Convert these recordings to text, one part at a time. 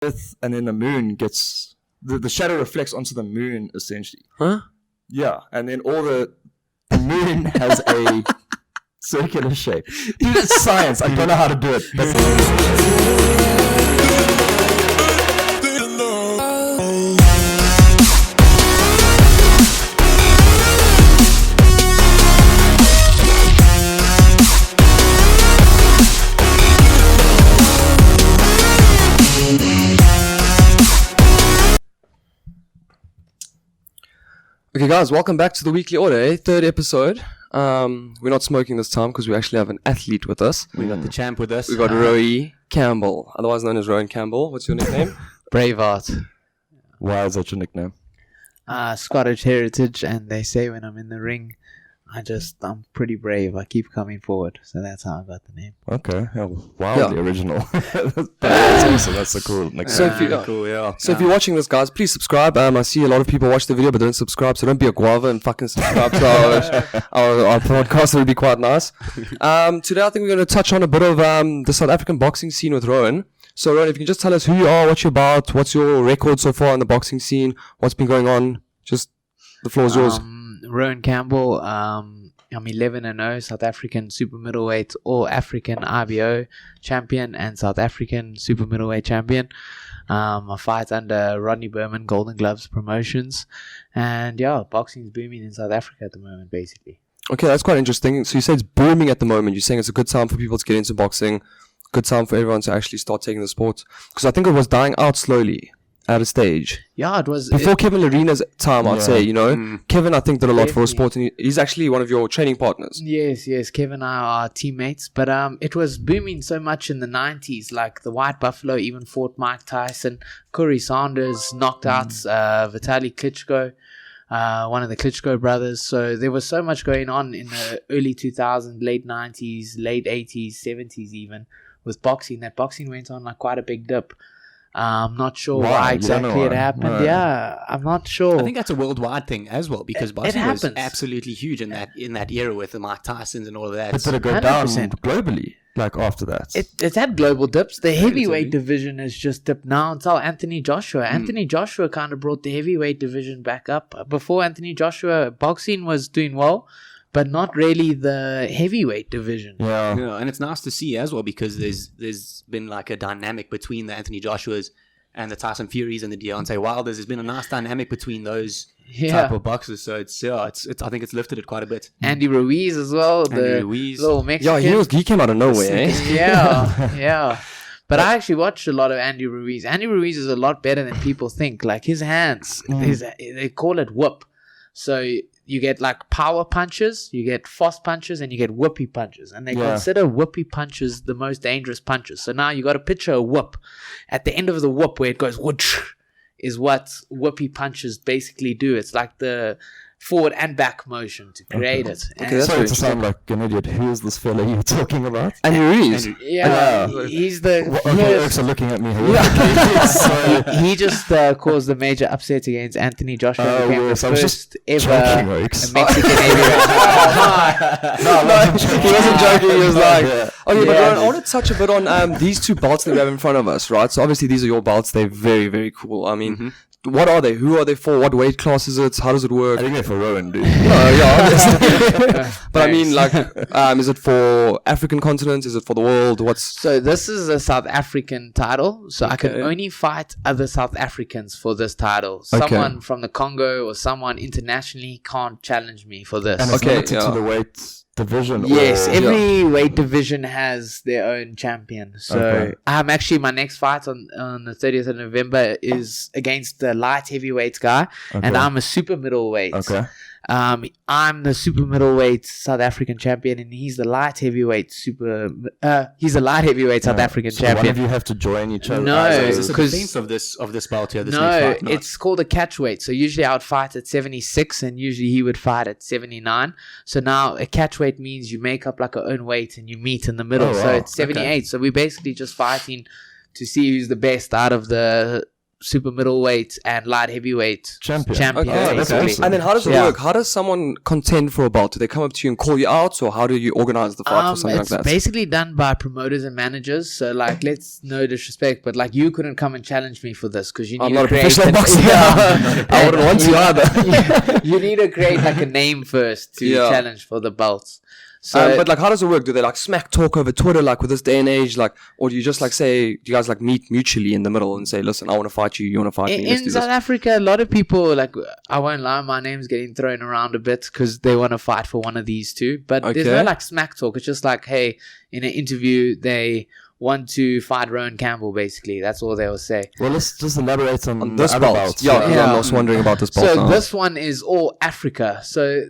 Earth, and then the moon gets the shadow reflects onto the moon essentially. Huh? Yeah, and then the moon has a circular shape. Dude, it's science. I don't know how to do it. Okay, guys, welcome back to the Weekly Order, third episode. We're not smoking this time because we actually have an athlete with us. We got the champ with us. We got Rowan Campbell, otherwise known as Rowan Campbell. What's your nickname? Braveheart. Why is that your nickname? Scottish heritage, and they say when I'm in the ring, I'm pretty brave. I keep coming forward, so that's how I got the name. Okay, wildly original. That's awesome. That's a cool nickname. So if you're watching this, guys, please subscribe. I see a lot of people watch the video but don't subscribe, so don't be a guava and fucking subscribe to our podcast. It would be quite nice. Today I think we're going to touch on a bit of the South African boxing scene with Rowan. So Rowan, if you can just tell us who you are, what you're about, what's your record so far in the boxing scene, what's been going on, just the floor is yours. Rowan Campbell, I'm 11-0, South African super middleweight, all African IBO champion and South African super middleweight champion. I fight under Rodney Berman Golden Gloves Promotions, and boxing's booming in South Africa at the moment, basically. Okay, that's quite interesting. So you say it's booming at the moment. You're saying it's a good time for people to get into boxing, good time for everyone to actually start taking the sport, because I think it was dying out slowly at a stage. Yeah, it was before Kevin Larina's time. I'd say, Kevin, I think, did a lot for a sport, and he's actually one of your training partners. Yes, Kevin and I are teammates, but it was booming so much in the 90s, like the White Buffalo even fought Mike Tyson, Corey Sanders knocked out Vitaly Klitschko, one of the Klitschko brothers. So there was so much going on in the early 2000s, late 90s, late 80s, 70s even, with boxing, that boxing went on like quite a big dip. I'm not sure why exactly it happened. No. Yeah, I'm not sure. I think that's a worldwide thing as well, because boxing was absolutely huge in that era with the Mike Tysons and all of that. But did it go 100%. Down globally, like after that? It's had global dips. The heavyweight division has just dipped now until Anthony Joshua. Anthony Joshua kind of brought the heavyweight division back up. Before Anthony Joshua, boxing was doing well, but not really the heavyweight division. Yeah, and it's nice to see as well, because there's been like a dynamic between the Anthony Joshuas and the Tyson Furies and the Deontay Wilders. There's been a nice dynamic between those type of boxers. So it's I think it's lifted it quite a bit. Andy Ruiz as well, the little Mexican. Yeah, he came out of nowhere. Yeah. But I actually watched a lot of Andy Ruiz. Andy Ruiz is a lot better than people think. Like his hands, they call it whoop. So you get like power punches, you get fast punches, and you get whoopie punches. And they consider whoopie punches the most dangerous punches. So now you got to picture a whoop. At the end of the whoop where it goes whoosh is what whoopie punches basically do. It's like the forward and back motion to create it. Okay, that's sorry to sound like an idiot. Who is this fella you're talking about? Andy Ruiz. He's the... Eric's are looking at me here. He just caused the major upset against Anthony Joshua. Became the first ever Mexican heavyweight. He wasn't joking. He was like... Okay, but Rowan, I want to touch a bit on these two belts that we have in front of us, right? So obviously these are your belts. They're very, very cool. I mean... What are they? Who are they for? What weight class is it? How does it work? I think they're for Rowan, dude. Obviously. But I mean, like, is it for African continent? Is it for the world? So this is a South African title. So I can only fight other South Africans for this title. Someone from the Congo or someone internationally can't challenge me for this. And it's limited to the weight division. Yes, every weight division has their own champion. So actually my next fight on the 30th of November is against the light heavyweight guy, and I'm a super middleweight. I'm the super middleweight South African champion, and he's the light heavyweight South African champion. One of you have to join each other. No, is this a defense of this belt here? It's called a catch weight. So usually I would fight at 76, and usually he would fight at 79. So now a catch weight means you make up like your own weight and you meet in the middle. So it's 78. So we're basically just fighting to see who's the best out of the super middleweight and light heavyweight Champion. Okay, that's basically. awesome. And then how does it Yeah. work? How does someone contend for a belt? Do they come up to you and call you out, or how do you organize the fight or something like It's that? basically done by promoters and managers. So, like, let's no disrespect, but like, you couldn't come and challenge me for this because you need I'm to not a create professional boxer. I wouldn't want to either. you need to create like a name first to Yeah. challenge for the belts. So, But like, how does it work? Do they like smack talk over Twitter, like with this day and age, like, or do you just like say, do you guys like meet mutually in the middle and say, listen, I want to fight you, you want to fight me, let's do in South this? Africa, a lot of people, like, I won't lie, my name's getting thrown around a bit because they want to fight for one of these two. But there's Okay. no like smack talk. It's just like, hey, in an interview, they want to fight Rowan Campbell, basically. That's all they will say. Well, let's just elaborate on the This other belt. belts. Yeah, 'cause Yeah. I'm also wondering about this belt. So now. this one is all Africa. So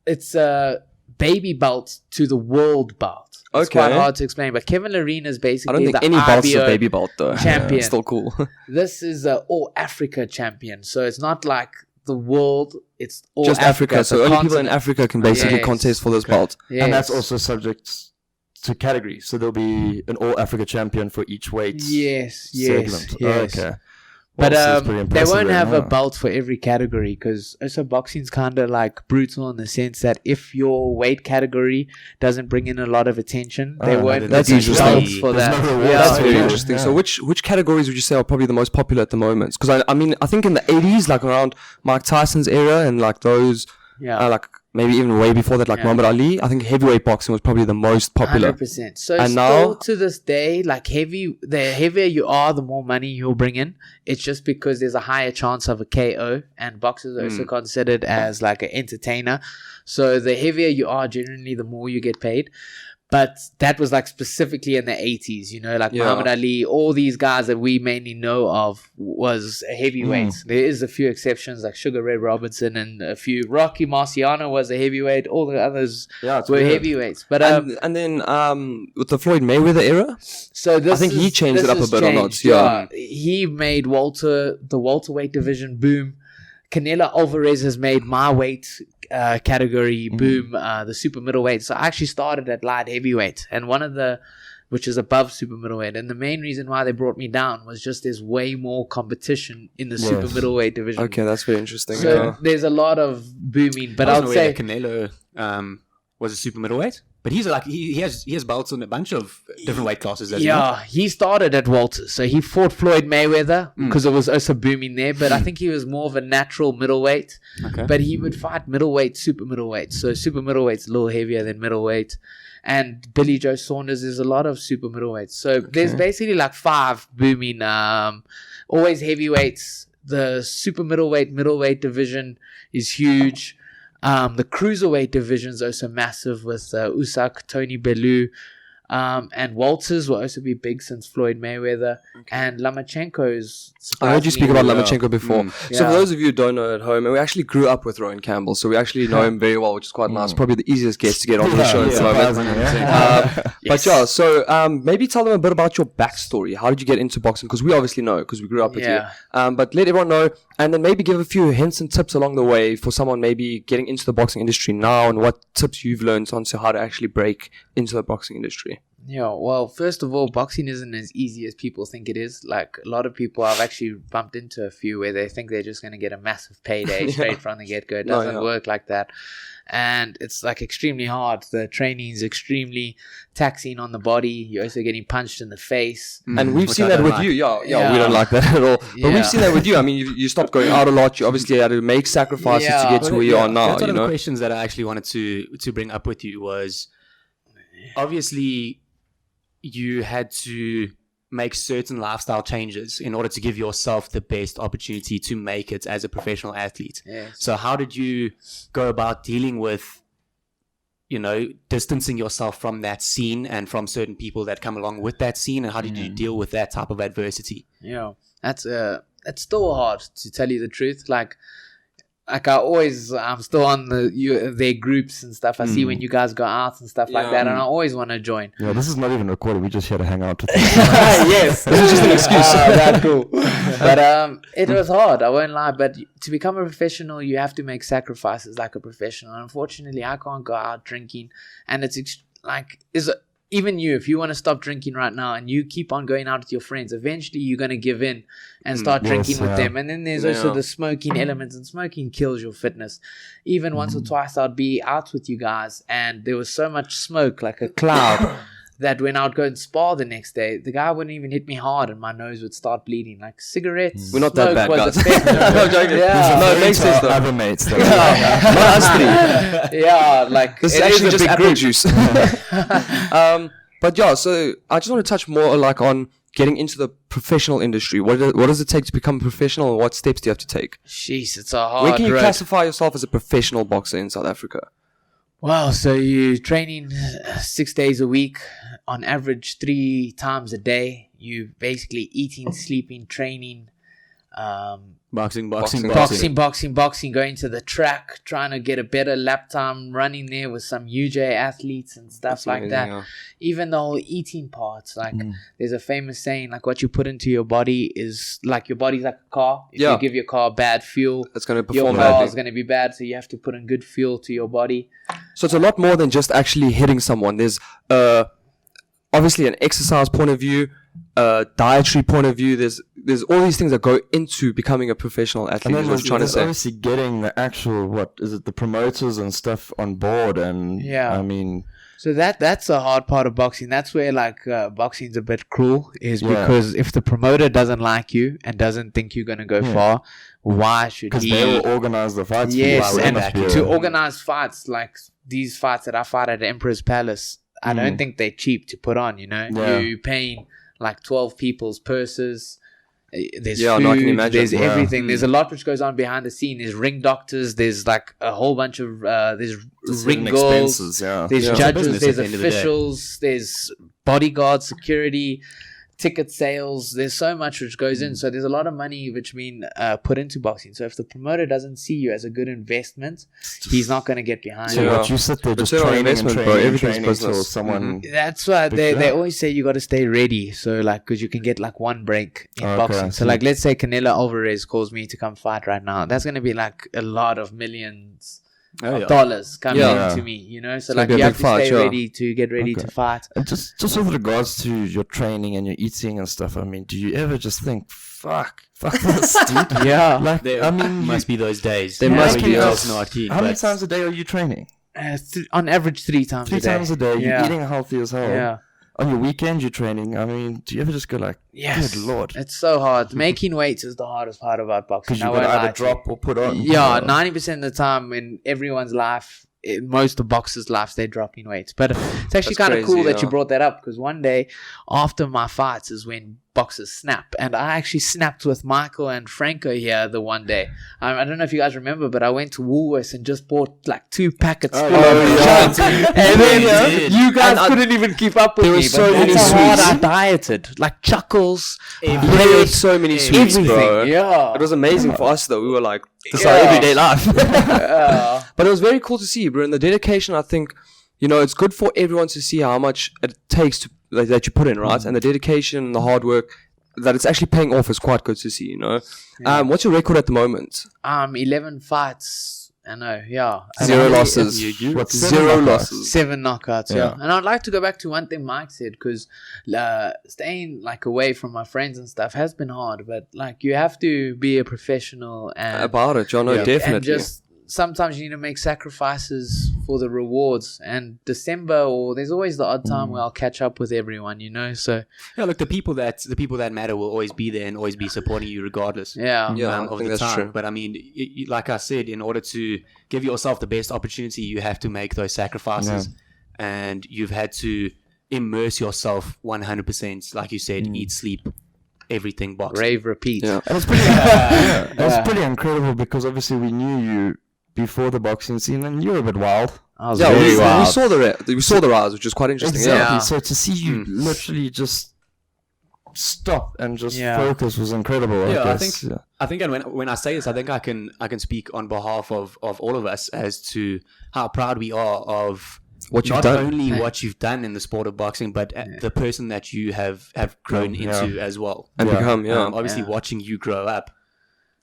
it's a baby belt to the world belt. It's Okay. quite hard to explain, but Kevin Larina is I basically don't think the any belt's a IBO baby belt though. champion. Yeah, still cool. This is a all Africa champion. So it's not like the world, it's all Just Africa. It's a So only people in continent. Africa can basically Yes. contest for this belt. Yes. And that's also subject to category. So there'll be an all Africa champion for each weight yes, segment. yes. Okay. But Well, so it's pretty they impressive won't then, have a huh? belt for every category because also boxing's kind of like brutal in the sense that if your weight category doesn't bring in a lot of attention, they Oh, won't that's put interesting. belts for There's that. no reward. Yeah. That's very Yeah. interesting. Yeah. So which categories would you say are probably the most popular at the moment? Because I mean, I think in the 80s, like around Mike Tyson's era and like those, Yeah. like maybe even way before that, like Yeah. Muhammad Ali, I think heavyweight boxing was probably the most popular. 100%. So And still now- to this day, like the heavier you are, the more money you'll bring in. It's just because there's a higher chance of a KO, and boxers are also considered as like an entertainer. So the heavier you are, generally, the more you get paid. But that was like specifically in the 80s, you know, like Yeah. Muhammad Ali, all these guys that we mainly know of was a heavyweight. There is a few exceptions like Sugar Ray Robinson and a few. Rocky Marciano was a heavyweight. All the others Yeah, it's were weird. heavyweights. But And then with the Floyd Mayweather era, so this I think he changed this it up a has bit or not, changed, yeah. He made the welterweight division boom. Canelo Alvarez has made my weight category boom, the super middleweight. So I actually started at light heavyweight, and which is above super middleweight. And the main reason why they brought me down was just there's way more competition in the super Yes. middleweight division. okay, that's very interesting. So yeah. there's a lot of booming, but I I was would aware say that Canelo was a super middleweight, but he's like he has belts in a bunch of different weight classes. As well. he started at Walter. So he fought Floyd Mayweather Mm. because it was also booming there. But I think he was more of a natural middleweight. Okay. But he would fight middleweight, super middleweight. So super middleweight's a little heavier than middleweight. And Billy Joe Saunders, there's a lot of super middleweights. So there's basically like 5 booming, always heavyweights. The super middleweight division is huge. The cruiserweight division is also massive with Usyk, Tony Bellew, and Walters will also be big since Floyd Mayweather. And Lomachenko's. I heard you speak about Yeah. Lomachenko before. So Yeah. for those of you who don't know at home, and we actually grew up with Rowan Campbell, so we actually know him very well, which is quite nice. Probably the easiest guest to get on the show at the moment. But yeah, so maybe tell them a bit about your backstory. How did you get into boxing? Because we obviously know, because we grew up with Yeah. you. But let everyone know, and then maybe give a few hints and tips along the way for someone maybe getting into the boxing industry now, and what tips you've learned on to how to actually break into the boxing industry. Yeah, well, first of all, boxing isn't as easy as people think it is. Like, a lot of people, I've actually bumped into a few where they think they're just going to get a massive payday straight from the get-go. It doesn't work like that. And it's, like, extremely hard. The training's extremely taxing on the body. You're also getting punched in the face. And we've Which seen I that don't with like. you. Yeah, Yeah. we don't like that at all. But Yeah. we've seen that with you. I mean, you stopped going out a lot. You obviously had to make sacrifices to Yeah. get to where you are now, That's one you of the know? questions that I actually wanted to bring up with you was obviously you had to make certain lifestyle changes in order to give yourself the best opportunity to make it as a professional athlete. Yes. So how did you go about dealing with, distancing yourself from that scene and from certain people that come along with that scene, and how did you deal with that type of adversity? Yeah, that's still hard, to tell you the truth. Like I'm still on their groups and stuff. I see when you guys go out and stuff like that, and I always want to join. Yeah, this is not even recorded. We just here to hang out. Yes, This is just an excuse. That's cool. But it was hard. I won't lie. But to become a professional, you have to make sacrifices like a professional. Unfortunately, I can't go out drinking, and even you, if you want to stop drinking right now and you keep on going out with your friends, eventually you're going to give in and start drinking with them. And then there's also the smoking elements, and smoking kills your fitness. Even once or twice I'd be out with you guys and there was so much smoke, like a cloud, that when I would go and spar the next day, the guy wouldn't even hit me hard and my nose would start bleeding. Like cigarettes. We're not that bad, guys. No, joking. yeah. No, it makes sense though. Other mates, though. Not us three. Yeah, like This is it actually a just big apple group. juice. But yeah, so I just want to touch more like on getting into the professional industry. What does it take to become a professional, and what steps do you have to take? Jeez, it's a hard Where can you road. classify yourself as a professional boxer in South Africa? Wow, so you training 6 days a week, on average 3 times a day. You basically eating, sleeping, training, Boxing. going to the track, trying to get a better lap time, running there with some UJ athletes and stuff like that. Yeah. Even the whole eating parts, like there's a famous saying, like what you put into your body is like your body's like a car. If you give your car bad fuel, It's going to your perform car badly. is going to be bad. So you have to put in good fuel to your body. So it's a lot more than just actually hitting someone. There's obviously an exercise point of view, a dietary point of view. There's all these things that go into becoming a professional athlete. And then Is what I'm trying to there's say. obviously getting the actual, the promoters and stuff on board. And Yeah. I mean, So that's a hard part of boxing. That's where boxing's a bit cruel, is because if the promoter doesn't like you and doesn't think you're gonna go far, why should because he? they will organize the fights. Yes, for you. and That must be to a- organize fights like these fights that I fight at Emperor's Palace, I don't think they're cheap to put on. You know, Yeah. you're paying like 12 people's purses. There's Yeah, food, no, I can imagine. there's Yeah. everything. There's a lot which goes on behind the scene. There's ring doctors. There's like a whole bunch of there's Just ring hidden girls. expenses, yeah. There's Yeah. judges, Business there's at the end of the day. officials, there's bodyguards, security, ticket sales. There's so much which goes in. So there's a lot of money which been put into boxing. So if the promoter doesn't see you as a good investment, he's not going to get behind So you. Yeah. what you sit there just Return on training and investment, training, bro. and Everything's training till business. someone. That's why Big they shot. always say you got to stay ready. So like, because you can get like one break in Okay, boxing. I So see. like, let's say Canelo Alvarez calls me to come fight right now. That's going to be like a lot of millions of dollars coming Yeah. into me, you know. So gonna like, be a you have big to fight, stay yeah. ready to get ready to fight. And just with regards to your training and your eating and stuff, I mean, do you ever just think, fuck this, dude? Yeah. Like, There I mean, must be those days. There where must you be just those. not keen, how many but- times a day are you training? On average 3 times 3 a day. times a day. You're Yeah. eating healthy as hell. Yeah. On your weekends, you're training. I mean, do you ever just go like, Yes. good lord? It's so hard. Making weights is the hardest part about boxing. Because you've I got to won't lie either to you. drop or put on. Yeah, 90% of the time in everyone's life, in most of boxers' lives, they're dropping weights. But it's actually That's kind of crazy, cool that yeah. you brought that up, because one day after my fights is when boxers snap. And I actually snapped with Michael and Franco here the one day. I don't know if you guys remember, but I went to Woolworths and just bought like 2 packets full of junk. And then you guys couldn't even keep up with there me. were so but many that's how hard sweets. I dieted. Like chuckles, There were bread, so many sweets, everything. bro. Yeah. It was amazing for us, though. We were like, this is Yeah. our everyday life. Yeah. But it was very cool to see, bro. And the dedication, I think, it's good for everyone to see how much it takes to that you put in, right? And the dedication and the hard work, that it's actually paying off is quite good to see, What's your record at the moment? 11 fights. I know, yeah. 0 losses. What, 0 7 losses. 7 knockouts, yeah. Yeah. And I'd like to go back to one thing Mike said, because staying like away from my friends and stuff has been hard, but like you have to be a professional and About it, John. No, Yeah. definitely. and just sometimes you need to make sacrifices for the rewards. And December, or there's always the odd time where I'll catch up with everyone, So Yeah, look, the people that matter will always be there and always be supporting you regardless. yeah, Yeah. I Of think the that's time. true. But I mean, like I said, in order to give yourself the best opportunity, you have to make those sacrifices, and you've had to immerse yourself 100%. Like you said, eat, sleep, everything. Boxing. rave, repeat. Yeah. And it's pretty, it was pretty incredible because obviously we knew you before the boxing scene and you were a bit wild. I was Yeah, very we wild. saw the rise, which is quite interesting. Exactly. Yeah. So to see you literally just stop and just Yeah. focus was incredible. Yeah, I guess. think I think, and when I say this, I think I can speak on behalf of all of us as to how proud we are of What you've not done. only what you've done in the sport of boxing, but the person that you have grown into as well. And Yeah. become, Obviously, Yeah. watching you grow up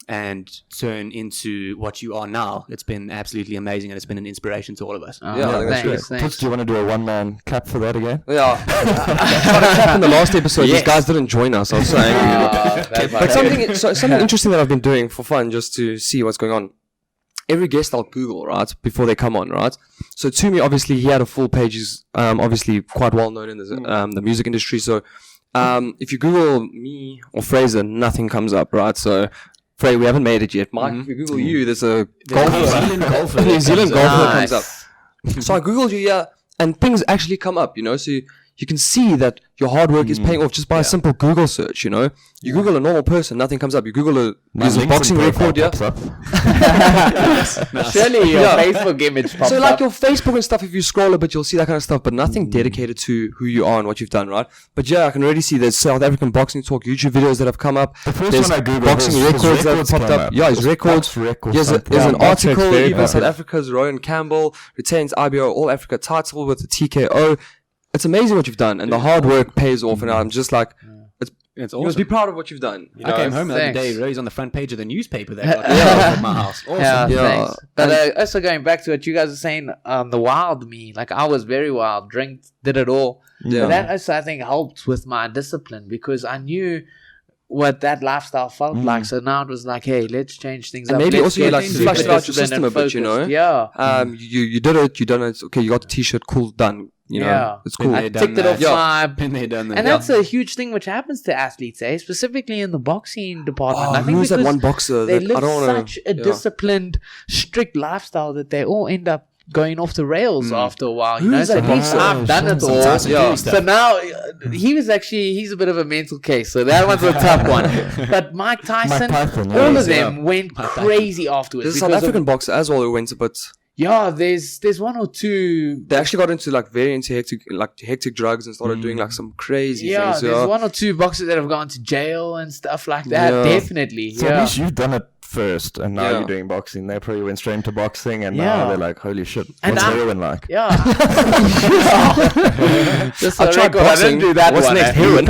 and turn into what you are now. It's been absolutely amazing, and it's been an inspiration to all of us. I think that's great. Toots, do you want to do a one-man clap for that again? Yeah. I tried to clap in the last episode. These guys didn't join us. I was saying. But something interesting that I've been doing for fun, just to see what's going on. Every guest I'll Google, right, before they come on, right? So Toomey, obviously, he had a full page. He's obviously quite well known in the music industry. So if you Google me or Fraser, nothing comes up, right? So Frey, we haven't made it yet. Mike, if we Google you, there's a golfer. New Zealand golfer that comes up. So I Googled you, yeah, and things actually come up, you know. So you can see that your hard work is paying off just by a simple Google search, you know. You Google a normal person, nothing comes up. You Google a boxing record, yeah. Surely your Facebook image pops So like up. your Facebook and stuff, if you scroll a bit, you'll see that kind of stuff, but nothing dedicated to who you are and what you've done, right? But yeah, I can already see there's South African Boxing Talk YouTube videos that have come up. The first There's one I Googled, boxing his records that have records popped came up. up. Yeah, his records. There's an Box article, Rec's very even South popular. Africa's Rowan Campbell retains IBO All Africa title with the TKO. It's amazing what you've done, and the hard work pays off, and I'm just like, It's you must be proud of what you've done. You I came know? home the other Thanks. day, Ray's on the front page of the newspaper that got at my house. Awesome. Yeah, Yeah. thanks. But also going back to what you guys are saying, the wild me, like I was very wild, drank, did it all. Yeah. But that also I think helped with my discipline because I knew what that lifestyle felt like. So now it was like, hey, let's change things And up. maybe Let's also you get like super flushed it out your disciplined system and a bit, you know? focused. Yeah. You did it, you done it. Okay, you got the t-shirt, cool, done. You know, Yeah. it's cool. Been I there, ticked it done off that. my Been there, done that. and that's a huge thing which happens to athletes, specifically in the boxing department. Oh, I think who's that because one boxer they that live I don't want such a disciplined, strict lifestyle that they all end up going off the rails after a while. You know, Who's so that at least boxer? I've done it Some all. Tyson Fury So now he's a bit of a mental case. So that one's a tough one. But Mike Tyson, Tyson, all yeah. of them went crazy afterwards. There's a South because of- African boxer as well who went a bit. yeah, there's one or two. They actually got into very into hectic drugs and started doing like some crazy Yeah, things. there's one or two boxers that have gone to jail and stuff like that. Yeah. Definitely. So at yeah. least you've done it first, and now Yeah. you're doing boxing. They probably went straight into boxing, and Yeah. now they're like, holy shit, And what's I'm- heroin like? Yeah. Just I a tried record, I boxing. didn't do that What's one. next? eh? Heroin.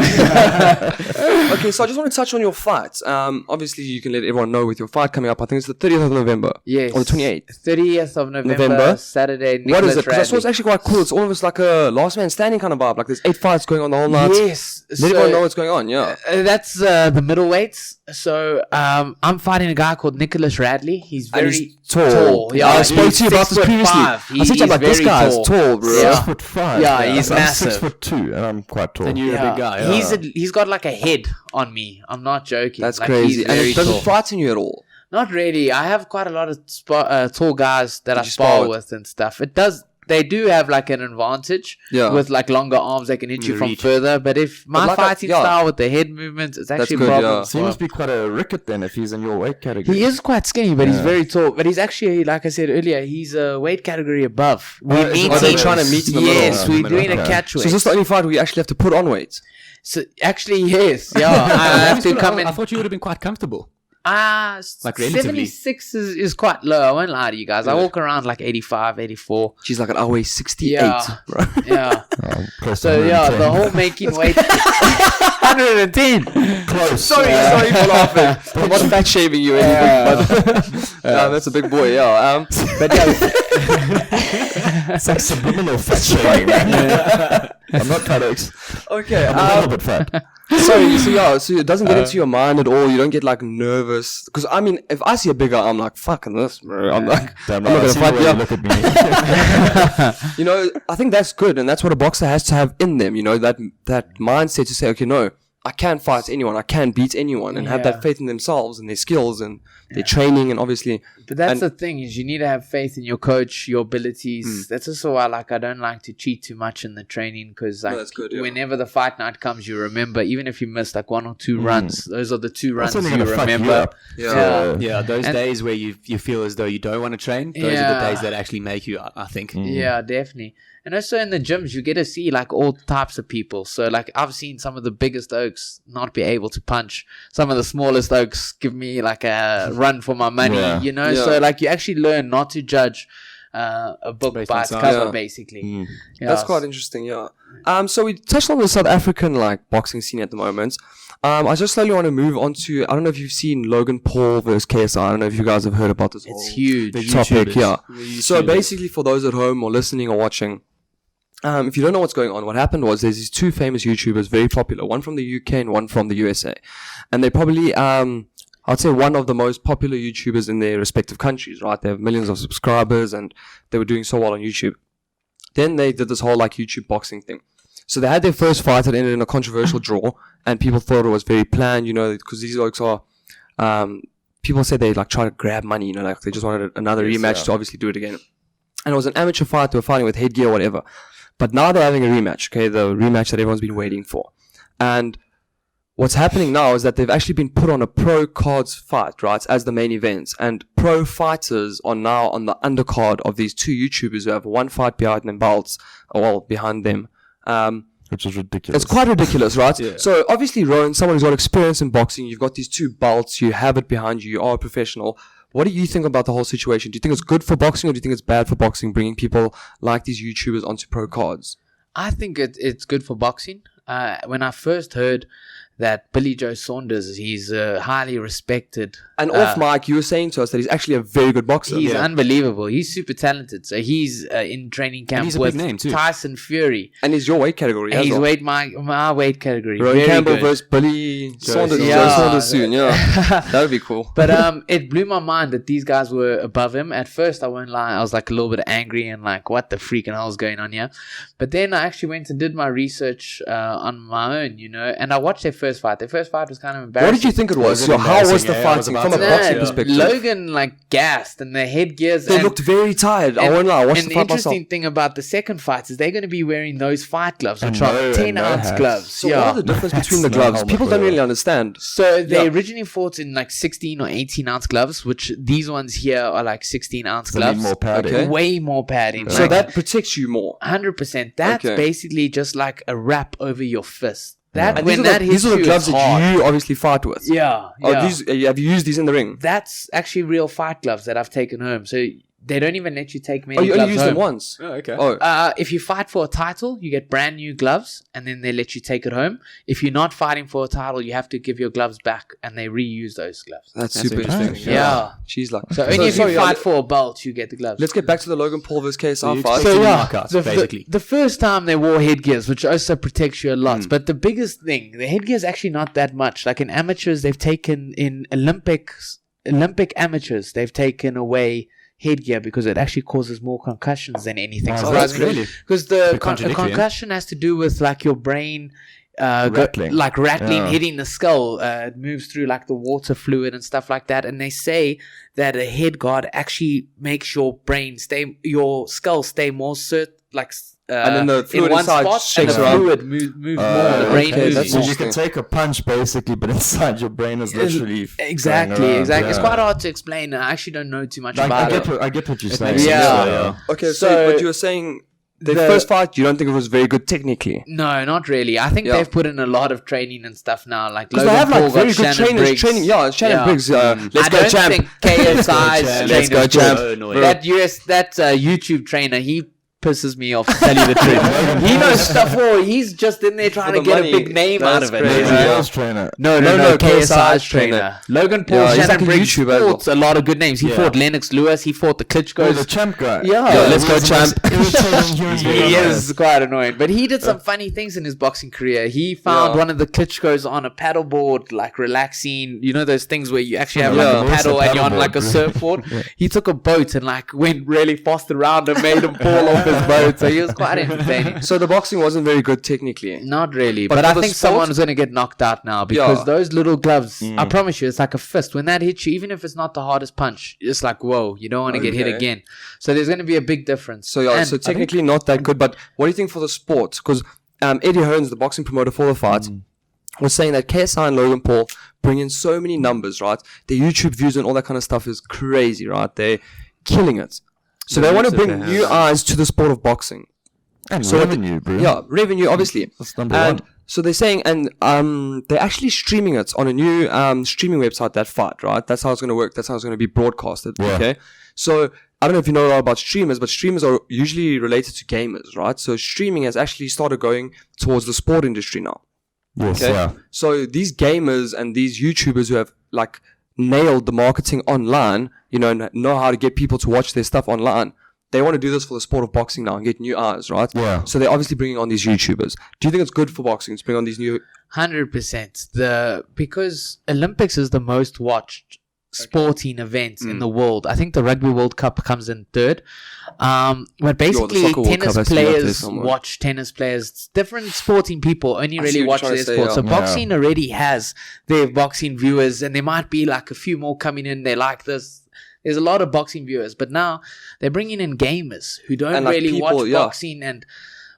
Okay, so I just want to touch on your fight. Obviously, you can let everyone know with your fight coming up. I think it's the 30th of November. Yes. Or the 28th. 30th of November, November. Saturday. What is Nicholas it? Because I saw it's Radley. actually quite cool. It's almost like a last man standing kind of vibe. Like there's 8 fights going on the whole night. Yes. Let everyone know what's going on. Yeah. That's the middleweights. So I'm fighting a guy called Nicholas Radley. He's And very he's tall. Yeah, I spoke to you about this previously. I said to you about this guy is tall, bro. Yeah. 6'5". Yeah, he's I'm massive. 6'2", and I'm quite tall. And you're a big guy. He's he's got like a head on me. I'm not joking. That's Like, crazy. He's And very it doesn't tall. frighten you at all. Not really. I have quite a lot of tall guys that I you spar spar with? with and stuff. It does. They do have like an advantage Yeah. with like longer arms. They can hit you from reach. further. But if my like fighting yeah. style with the head movements, it's actually good, a problem. yeah. So he must be quite a ricket then if he's in your weight category. He is quite skinny, but he's very tall. But he's actually, like I said earlier, he's a weight category above. We're is it- Are they meeting. trying to meet in the middle? Yes, in we're the middle, doing a okay. catch So weight. is this the only fight where you actually have to put on weight? So actually, yes, yeah. I have to come in. I thought you would have been quite comfortable. Like relatively. 76 is quite low. I won't lie to you guys. I walk around like 85, 84. She's like, I weigh 68, Yeah. bro. Yeah. Close to So yeah, 110. the whole making weight 110. Close. Sorry for laughing. I'm not fat shaming you anything, but that's a big boy, yeah. But yeah, It's like subliminal fat shaming, man. I'm not fat, Okay, I'm a little bit fat. so it doesn't get into your mind at all. You don't get like nervous because I mean, if I see a bigger, I'm like, fucking this, bro. I'm like, Damn I'm not right, I gonna see fight the way you. you look at me. You know, I think that's good, and that's what a boxer has to have in them. You know, that mindset to say, okay, no, I can fight anyone, I can beat anyone, and have Yeah. that faith in themselves and their skills and their training, and obviously, but that's And- the thing is you need to have faith in your coach, your abilities. That's also why I don't like to cheat too much in the training because like that's good, yeah. whenever the fight night comes, you remember even if you miss like 1 or 2 runs, those are the 2 runs That's you only gonna fuck you remember. up. Yeah. Yeah, those And- days where you feel as though you don't want to train, those are the Yeah. days that actually make you, I think. Yeah, definitely. And also in the gyms, you get to see like all types of people. So like I've seen some of the biggest oaks not be able to punch. Some of the smallest oaks give me like a run for my money, Yeah. you know? Yeah. So like you actually learn not to judge a book Based by on its size. cover, Yeah. basically. Yeah. That's quite interesting, yeah. So we touched on the South African like boxing scene at the moment. I just slowly want to move on to, I don't know if you've seen Logan Paul versus KSI. I don't know if you guys have heard about this It's whole huge. topic. Yeah. The So YouTubers. basically, for those at home or listening or watching, if you don't know what's going on, what happened was there's these two famous YouTubers, very popular, one from the UK and one from the USA, and they probably, I'd say, one of the most popular YouTubers in their respective countries. Right, they have millions of subscribers, and they were doing so well on YouTube. Then they did this whole like YouTube boxing thing. So they had their first fight that ended in a controversial draw, and people thought it was very planned, you know, because these folks are, people say they like try to grab money, you know, like they just wanted another rematch to obviously do it again. And it was an amateur fight, they were fighting with headgear or whatever. But now they're having a rematch, okay, the rematch that everyone's been waiting for. And what's happening now is that they've actually been put on a pro cards fight, right, as the main events. And pro fighters are now on the undercard of these two YouTubers who have one fight behind them belts, well, behind them. Which is ridiculous. It's quite ridiculous, right? Yeah. So obviously, Rowan, someone who's got experience in boxing, you've got these two belts, you have it behind you, you are a professional. What do you think about the whole situation? Do you think it's good for boxing, or do you think it's bad for boxing, bringing people like these YouTubers onto pro cards? I think it's good for boxing. When I first heard that Billy Joe Saunders, he's highly respected. And off mic, you were saying to us that he's actually a very good boxer. He's unbelievable. He's super talented. So he's in training camp he's a with big name too. Tyson Fury. And he's your weight category. And as he's well. weight my weight category. Rowan Very Campbell good. versus Billy Saunders. Yeah. Joe Saunders soon, yeah. That would be cool. But it blew my mind that these guys were above him. At first, I won't lie, I was like a little bit angry and like, what the freaking hell is going on here? But then I actually went and did my research on my own, you know, and I watched their first fight. Their first fight was kind of embarrassing. What did you think it was? Was it So how was embarrassing? the Yeah, I was fighting about from a to say, boxing yeah. perspective? Logan like gassed and the headgears. They and, looked very tired. I and- won't lie. I watched and the the fight myself. interesting thing about the second fights is they're going to be wearing those fight gloves, which And are no- 10 and no ounce hats. gloves. So yeah. what are the difference between the No gloves? helmet People don't whatever. really understand. So they Yeah. originally fought in like 16 or 18 ounce gloves, which these ones here are like 16 ounce They need gloves. more padding. Okay. Way more padding. So Like, that protects you more. 100%. That's Okay. basically just like a wrap over your fist. That And when that hits these are the you, gloves it's hard. that you obviously fight with. Yeah, Oh, yeah. have you used these in the ring? That's actually real fight gloves that I've taken home. So they don't even let you take many Oh, you gloves only used home. them once. Oh, okay. Oh, If you fight for a title, you get brand new gloves, and then they let you take it home. If you're not fighting for a title, you have to give your gloves back, and they reuse those gloves. that's That's super interesting. interesting. Yeah. She's like. So only if sorry, you fight for a belt, you get the gloves. Let's get back to the Logan Paul versus KSI So you fight. expect- So yeah, knockouts, basically. the first time they wore headgears, which also protects you a lot. But the biggest thing, the headgear is actually not that much. Like in amateurs, they've taken in Olympic amateurs, they've taken away headgear because it actually causes more concussions than anything. Oh, that's surprisingly. really- Because the bit contradictory, yeah. concussion has to do with like your brain Rattling. like rattling, Yeah. hitting the skull. It moves through like the water fluid and stuff like that. And they say that a head guard actually makes your skull stay more And then the fluid in one inside spot, shakes and the around. fluid moves more. The brain okay, moves that's So more. you can take a punch basically, but inside your brain is literally Exactly, going around. exactly. It's Yeah. quite hard to explain. I actually don't know too much Like, about it. I get what you're It saying. makes sense, yeah. Okay, So- but you were saying the The- first fight, you don't think it was very good technically? No, not really. I think Yeah. they've put in a lot of training and stuff now. Like Because Logan they have Paul like very got good Shannon trainers. Briggs. Training, yeah, Shannon Yeah. Briggs. Let's I go, don't champ. think KSI's Let's go, trainer's champ. So annoying. That YouTube trainer, he pisses me off, to tell you the truth. He knows stuff more. He's just in there trying For to the get money. a big name That's out of it. crazy. you know? Yeah. Girls trainer. No, KSI's KSI's trainer. trainer. Logan Paul, Yeah, he's Shannon like a Briggs YouTuber as well. fought a lot of good names. He Yeah. fought Lennox Lewis. He fought the Oh, the Klitschko's. champ guy. Yeah. Let's go, he's the champ. most irritating human being He on is earth. quite annoying, but he did some funny things in his boxing career. He found Yeah. one of the Klitschko's on a paddleboard, like relaxing. You know those things where you actually have Yeah. like a What's paddle a and you're on like a paddleboard? surfboard. He took a boat and like went really fast around and made him fall off his boat. So he was quite entertaining. So the boxing wasn't very good technically. Not really, But but for I the think sport- someone's going to get knocked out now because Yeah. those little gloves, I promise you, it's like a fist. When that hits you, even if it's not the hardest punch, it's like, whoa, you don't want to get hit Okay. again. So there's going to be a big difference. So yeah, And so I think- technically not that good. But what do you think for the sport? Because Eddie Hearns, the boxing promoter for the fight, was saying that KSI and Logan Paul bring in so many numbers, right? Their YouTube views and all that kind of stuff is crazy, right? They're killing it. So they want to reach that bring they new have. eyes to the sport of boxing. And So what revenue, bro. Yeah, revenue, obviously. That's number And one. so they're saying, and they're actually streaming it on a new streaming website, that fight, right? That's how it's going to work. That's how it's going to be broadcasted, Yeah. okay? So I don't know if you know a lot about streamers, but streamers are usually related to gamers, right? So streaming has actually started going towards the sport industry now. Yes, Okay. yeah. So these gamers and these YouTubers who have like nailed the marketing online, you know, and know how to get people to watch their stuff online, they want to do this for the sport of boxing now and get new eyes, right? Yeah. So they're obviously bringing on these YouTubers. Do you think it's good for boxing to bring on these new? 100%. Because Olympics is the most watched sporting event in the world. I think the Rugby World Cup comes in third. But basically, Soccer World Cup tennis has to be up there players somewhere. watch tennis players. Different sporting people only I see really what watch you're trying their to say, sport. yeah. So Yeah. boxing already has their boxing viewers, and there might be like a few more coming in. They like this. There's a lot of boxing viewers, but now they're bringing in gamers who don't And, like, really people, watch yeah. boxing, and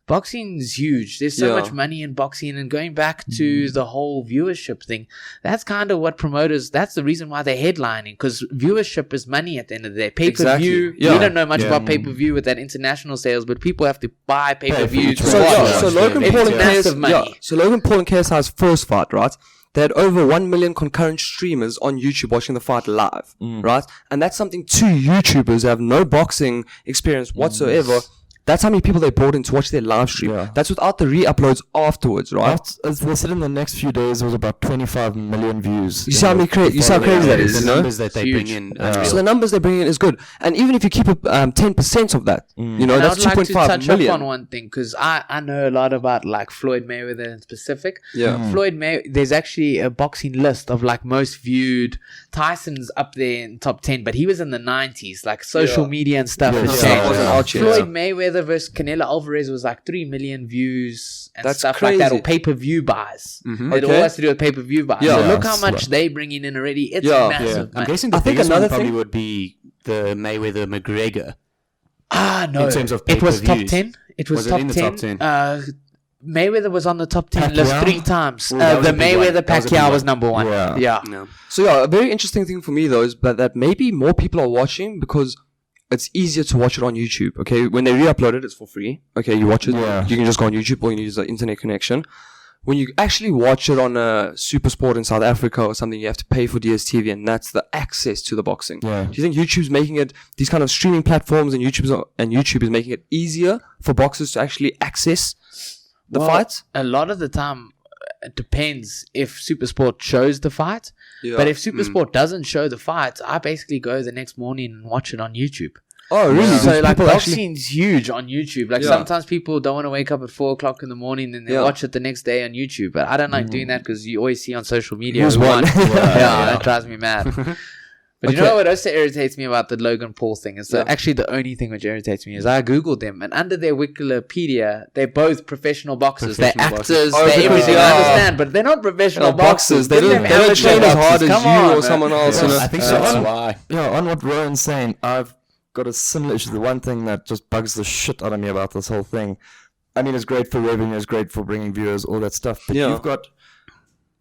boxing's huge. There's so Yeah. much money in boxing, and going back to the whole viewership thing, that's kind of what promoters, that's the reason why they're headlining, because viewership is money at the end of the day. Pay-per-view, Exactly. Yeah. we don't know much Yeah. about pay-per-view with that international sales, but people have to buy pay-per-view to each So, watch. yeah, watch. so Logan It's Paul and massive money. So Logan Paul and KSI's first fight, right? They had over 1 million concurrent streamers on YouTube watching the fight live, right? And that's something two YouTubers who have no boxing experience whatsoever. That's how many people they brought in to watch their live stream. Yeah. That's without the re-uploads afterwards, right? As they said, in the next few days, it was about 25 million views. You see how many you see how crazy that is, The you know? numbers that they Huge. bring in. unreal. So the numbers they bring in is good, and even if you keep 10% of that, you know, And that's I'd like to 2.5 touch million. up on one thing, because I know a lot about like Floyd Mayweather in specific. Yeah. Floyd there's actually a boxing list of like most viewed. Tyson's up there in top 10, but he was in the 90s. Like social media and stuff Yeah, has yeah, changed. it wasn't out yet. Floyd Mayweather versus Canelo Alvarez was like 3 million views and That's stuff like that, crazy. or pay-per-view buys. It all Okay. has to do with pay-per-view buys. Yeah. So look how Yeah, much they bring in already. It's Yeah. massive. I'm man. guessing the I think biggest another one probably thing- would be the Mayweather McGregor. No. in terms of it was top pay-per-views. 10. It was, Was it top in the 10. top 10? Mayweather was on the top 10 Pacquiao? list 3 times. Ooh, that was The a big one. Mayweather That was a big Pacquiao one. was number 1. Yeah. Yeah. No. So yeah, a very interesting thing for me though is that maybe more people are watching because it's easier to watch it on YouTube. Okay, when they re-upload it, it's for free. Okay, you watch it. Yeah. You can just go on YouTube or you use the internet connection. When you actually watch it on a Super Sport in South Africa or something, you have to pay for DSTV, and that's the access to the boxing. Yeah. Do you think YouTube's making it, these kind of streaming platforms and YouTube is making it easier for boxers to actually access the Well, fights? A lot of the time, it depends if Supersport shows the fight. Yeah. But if Supersport doesn't show the fight, I basically go the next morning and watch it on YouTube. Oh, really? So Do like people actually- boxing's huge on YouTube. Like Yeah. sometimes people don't want to wake up at 4:00 in the morning and they Yeah. watch it the next day on YouTube. But I don't like doing that because you always see on social media Who's who won. won. Yeah. Yeah, that drives me mad. But you Okay. know what also irritates me about the Logan Paul thing is Yeah. actually the only thing which irritates me is I googled them, and under their Wikipedia they're both professional boxers. They're Professional actors. boxers. Oh, they're because everything. they I are- understand, but they're not professional boxers. They Give don't them train amateur as hard boxers. as Come you on, or man. someone else. You know? I think so. That's That's why. Yeah, on what Rowan's saying, I've got a similar issue. The one thing that just bugs the shit out of me about this whole thing, I mean, it's great for revenue, it's great for bringing viewers, all that stuff, but Yeah. you've got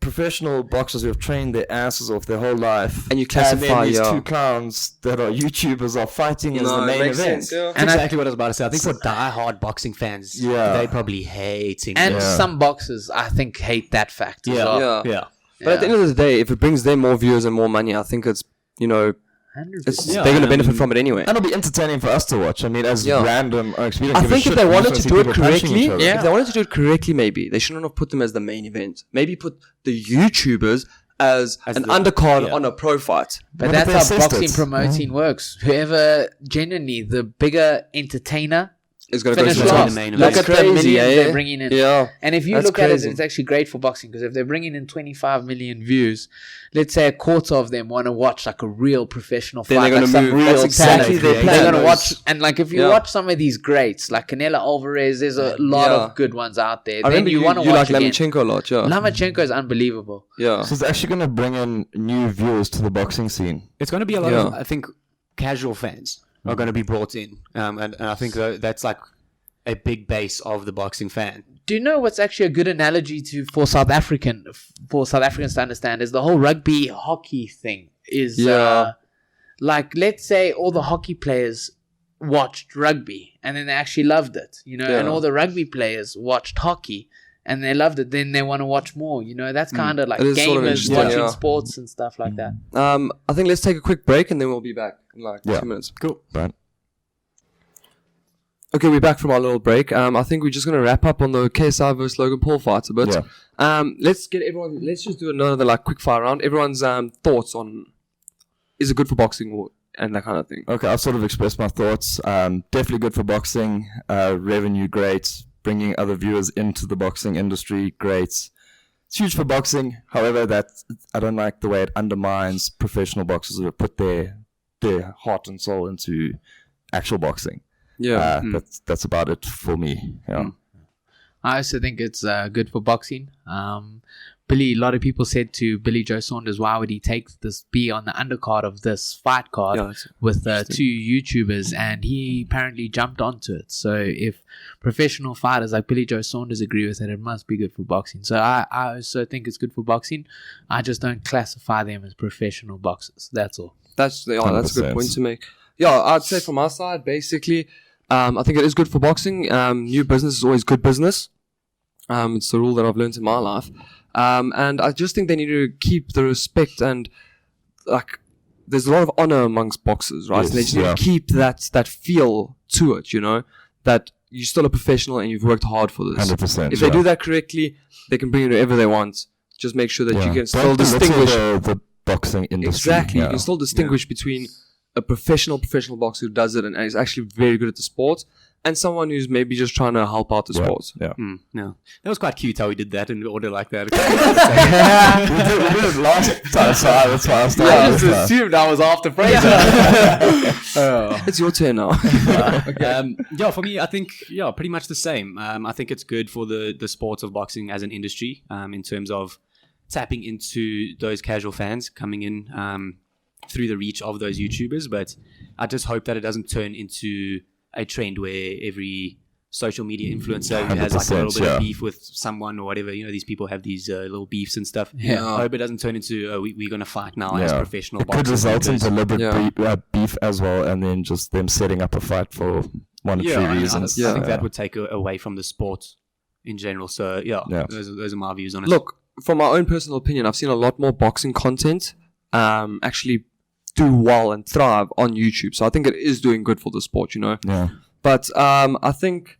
professional boxers who have trained their asses off their whole life, And you and classify, then these yeah. two clowns that are YouTubers are fighting as the main event. yeah. That's exactly what I was about to say. I think for die-hard boxing fans, Yeah. they probably hating And it. some boxers, I think, hate that fact as well. Yeah. Yeah. But at the end of the day, if it brings them more viewers and more money, I think it's, you know, 100%. Yeah, they're going to I benefit mean- from it anyway. And it'll be entertaining for us to watch. I mean, as Yeah. random we don't I give a think shit. if they We wanted just to see do it people punching each correctly, other. Yeah. if they wanted to do it correctly, maybe they shouldn't have put them as the main event. Maybe put the YouTubers as an the- undercard yeah. on a pro fight. But What that's if how they assist boxing it? promoting works. Whoever, genuinely, the bigger entertainer, It's going to go finish to the last. top. last. The main Look event. at That's the crazy, millions eh? they're bringing in. Yeah. And if you That's look at crazy. it, it's actually great for boxing because if they're bringing in 25 million views, let's say a quarter of them want to watch like a real professional Then fight, they're like gonna some move. real That's exactly talent. their plan. They're going to Those- watch, and like if you Yeah. watch some of these greats, like Canelo Alvarez, there's a lot Yeah. of good ones out there. I Then remember you you want to like watch again. Lomachenko a lot, yeah. Lomachenko is unbelievable. Yeah. So it's actually going to bring in new viewers to the boxing scene. It's going to be a lot of, Yeah. I think, casual fans are going to be brought in. And I think that's like a big base of the boxing fan. Do you know what's actually a good analogy for South Africans to understand is the whole rugby hockey thing is Yeah. like, let's say all the hockey players watched rugby and then they actually loved it, you know, and Yeah. all the rugby players watched hockey and they loved it, then they want to watch more, you know. That's kind of like It is sort of gamers interesting, watching yeah. sports and stuff like that. I think let's take a quick break and then we'll be back in like Yeah. 2 minutes. Cool. Right. Okay, we're back from our little break. I think we're just going to wrap up on the KSI versus Logan Paul fight a bit. Yeah. Let's just do another like quick fire round. Everyone's thoughts on is it good for boxing and that kind of thing. Okay, I've sort of expressed my thoughts. Definitely good for boxing. Revenue, great. Bringing other viewers into the boxing industry, great. It's huge for boxing. However, I don't like the way it undermines professional boxers who have put their heart and soul into actual boxing. Yeah. That's about it for me. Yeah. I also think it's good for boxing. A lot of people said to Billy Joe Saunders, why would he be on the undercard of this fight card with two YouTubers? And he apparently jumped onto it. So if professional fighters like Billy Joe Saunders agree with it, it must be good for boxing. So I also think it's good for boxing. I just don't classify them as professional boxers. That's all. That's a good point to make. Yeah, I'd say from our side, basically, I think it is good for boxing. New business is always good business. It's the rule that I've learned in my life. And I just think they need to keep the respect and like there's a lot of honor amongst boxers, right? Yes, so they just need to keep that feel to it, that you're still a professional and you've worked hard for this. 100%. If they do that correctly, they can bring in whoever they want. Just make sure that you can still Don't distinguish the boxing industry. exactly. You can still distinguish between a professional boxer who does it and is actually very good at the sport, and someone who's maybe just trying to help out the sport. Yeah. No, that was quite cute how we did that in order like that. we did it last time, so that's why I started. I just assumed I was after Fraser. It's your turn now. For me, I think pretty much the same. I think it's good for the sport of boxing as an industry in terms of tapping into those casual fans coming in through the reach of those YouTubers. But I just hope that it doesn't turn into a trend where every social media influencer who has like a little bit of beef with someone or whatever, these people have these little beefs and stuff. Yeah. I hope it doesn't turn into we're going to fight now as professional boxers. It could result in deliberate beef as well, and then just them setting up a fight for one or two reasons. I think that would take away from the sport in general. So those are my views on it. Look, from my own personal opinion, I've seen a lot more boxing content actually do well and thrive on YouTube. So I think it is doing good for the sport, Yeah. But I think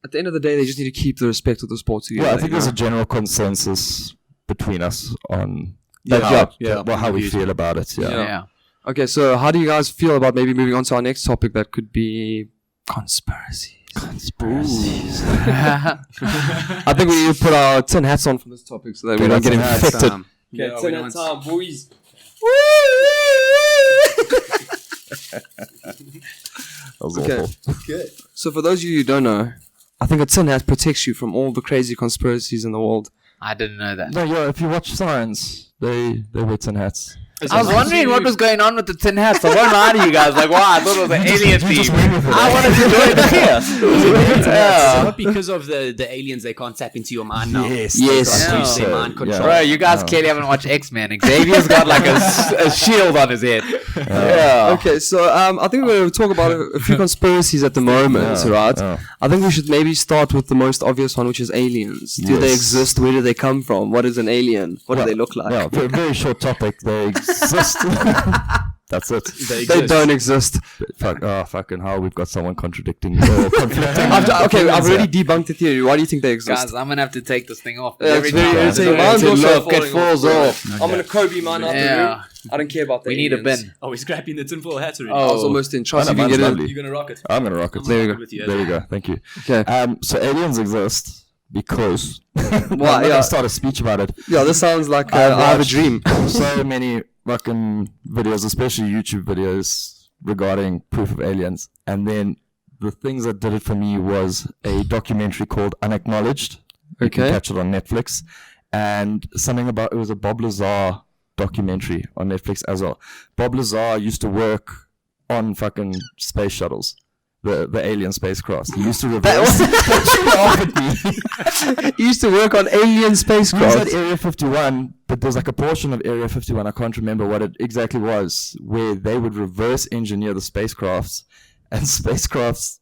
at the end of the day, they just need to keep the respect of the sport together. Yeah, I think there's a general consensus between us on how we feel about it. Yeah. Okay, so how do you guys feel about maybe moving on to our next topic that could be conspiracies? I think we need to put our tin hats on for this topic so that we don't get infected. Okay, tin hat time, boys. That was awful. Okay. So for those of you who don't know, I think a tin hat protects you from all the crazy conspiracies in the world. I didn't know that. No, if you watch Science, they wear tin hats. I was wondering what was going on with the tin hats. I won't lie to you guys. Like, wow, I thought it was an alien theme. I wanted to join the here. It's not because of the aliens they can't tap into your mind now. Yes. Their mind control. Bro, you guys clearly haven't watched X-Men. Xavier's got like a shield on his head. Okay, so I think we're going to talk about a few conspiracies at the moment, right? I think we should maybe start with the most obvious one, which is aliens. Do they exist? Where do they come from? What is an alien? What do they look like? Yeah, very short topic. They exist. That's it. They don't exist. Fucking hell, we've got someone contradicting. Conflicting. I've already debunked the theory. Why do you think they exist? Guys, I'm going to have to take this thing off. It's very irritating. Mine's also it falls off. I'm going to Kobe mine out the room. I don't care about that. We need a bin. Oh, we're scrapping the tinfoil hat already. I was almost in. Try to get it. You're going to rock it. I'm going to rock it. There we go. There we go. Thank you. Okay. So aliens exist because... Why? I'm going to start a speech about it. Yeah, this sounds like I have a dream. So many fucking videos, especially YouTube videos, regarding proof of aliens. And then the things that did it for me was a documentary called Unacknowledged. You can catch it on Netflix. And something about, it was a Bob Lazar documentary on Netflix as well. Bob Lazar used to work on fucking space shuttles. The alien spacecraft. He used to reverse. He used to work on alien spacecraft. He was at Area 51, but there's like a portion of Area 51, I can't remember what it exactly was, where they would reverse engineer the spacecrafts, and spacecrafts,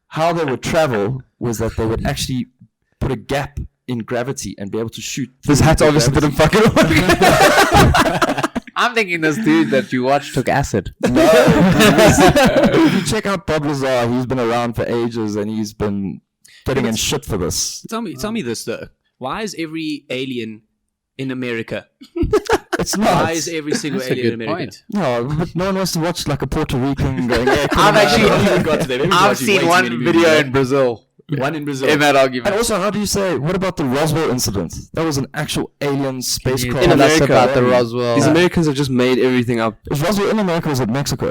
how they would travel was that they would actually put a gap in gravity and be able to shoot. This hat obviously didn't fucking work. I'm thinking this dude that you watched took acid. No. If you check out Bob Lazar, he's been around for ages and he's been getting in shit for this. Tell me this though. Why is every alien in America? It's not. Why is every single That's a alien in good America? point. No, but no one wants to watch like a Puerto Rican going, "Hey, I've actually got to them. I've seen one video in Brazil. One in Brazil. In that And argument. also, how do you say, what about the Roswell incident? That was an actual alien spacecraft. In That's America, about the Roswell. These Americans have just made everything up. Is Roswell in America or was it Mexico?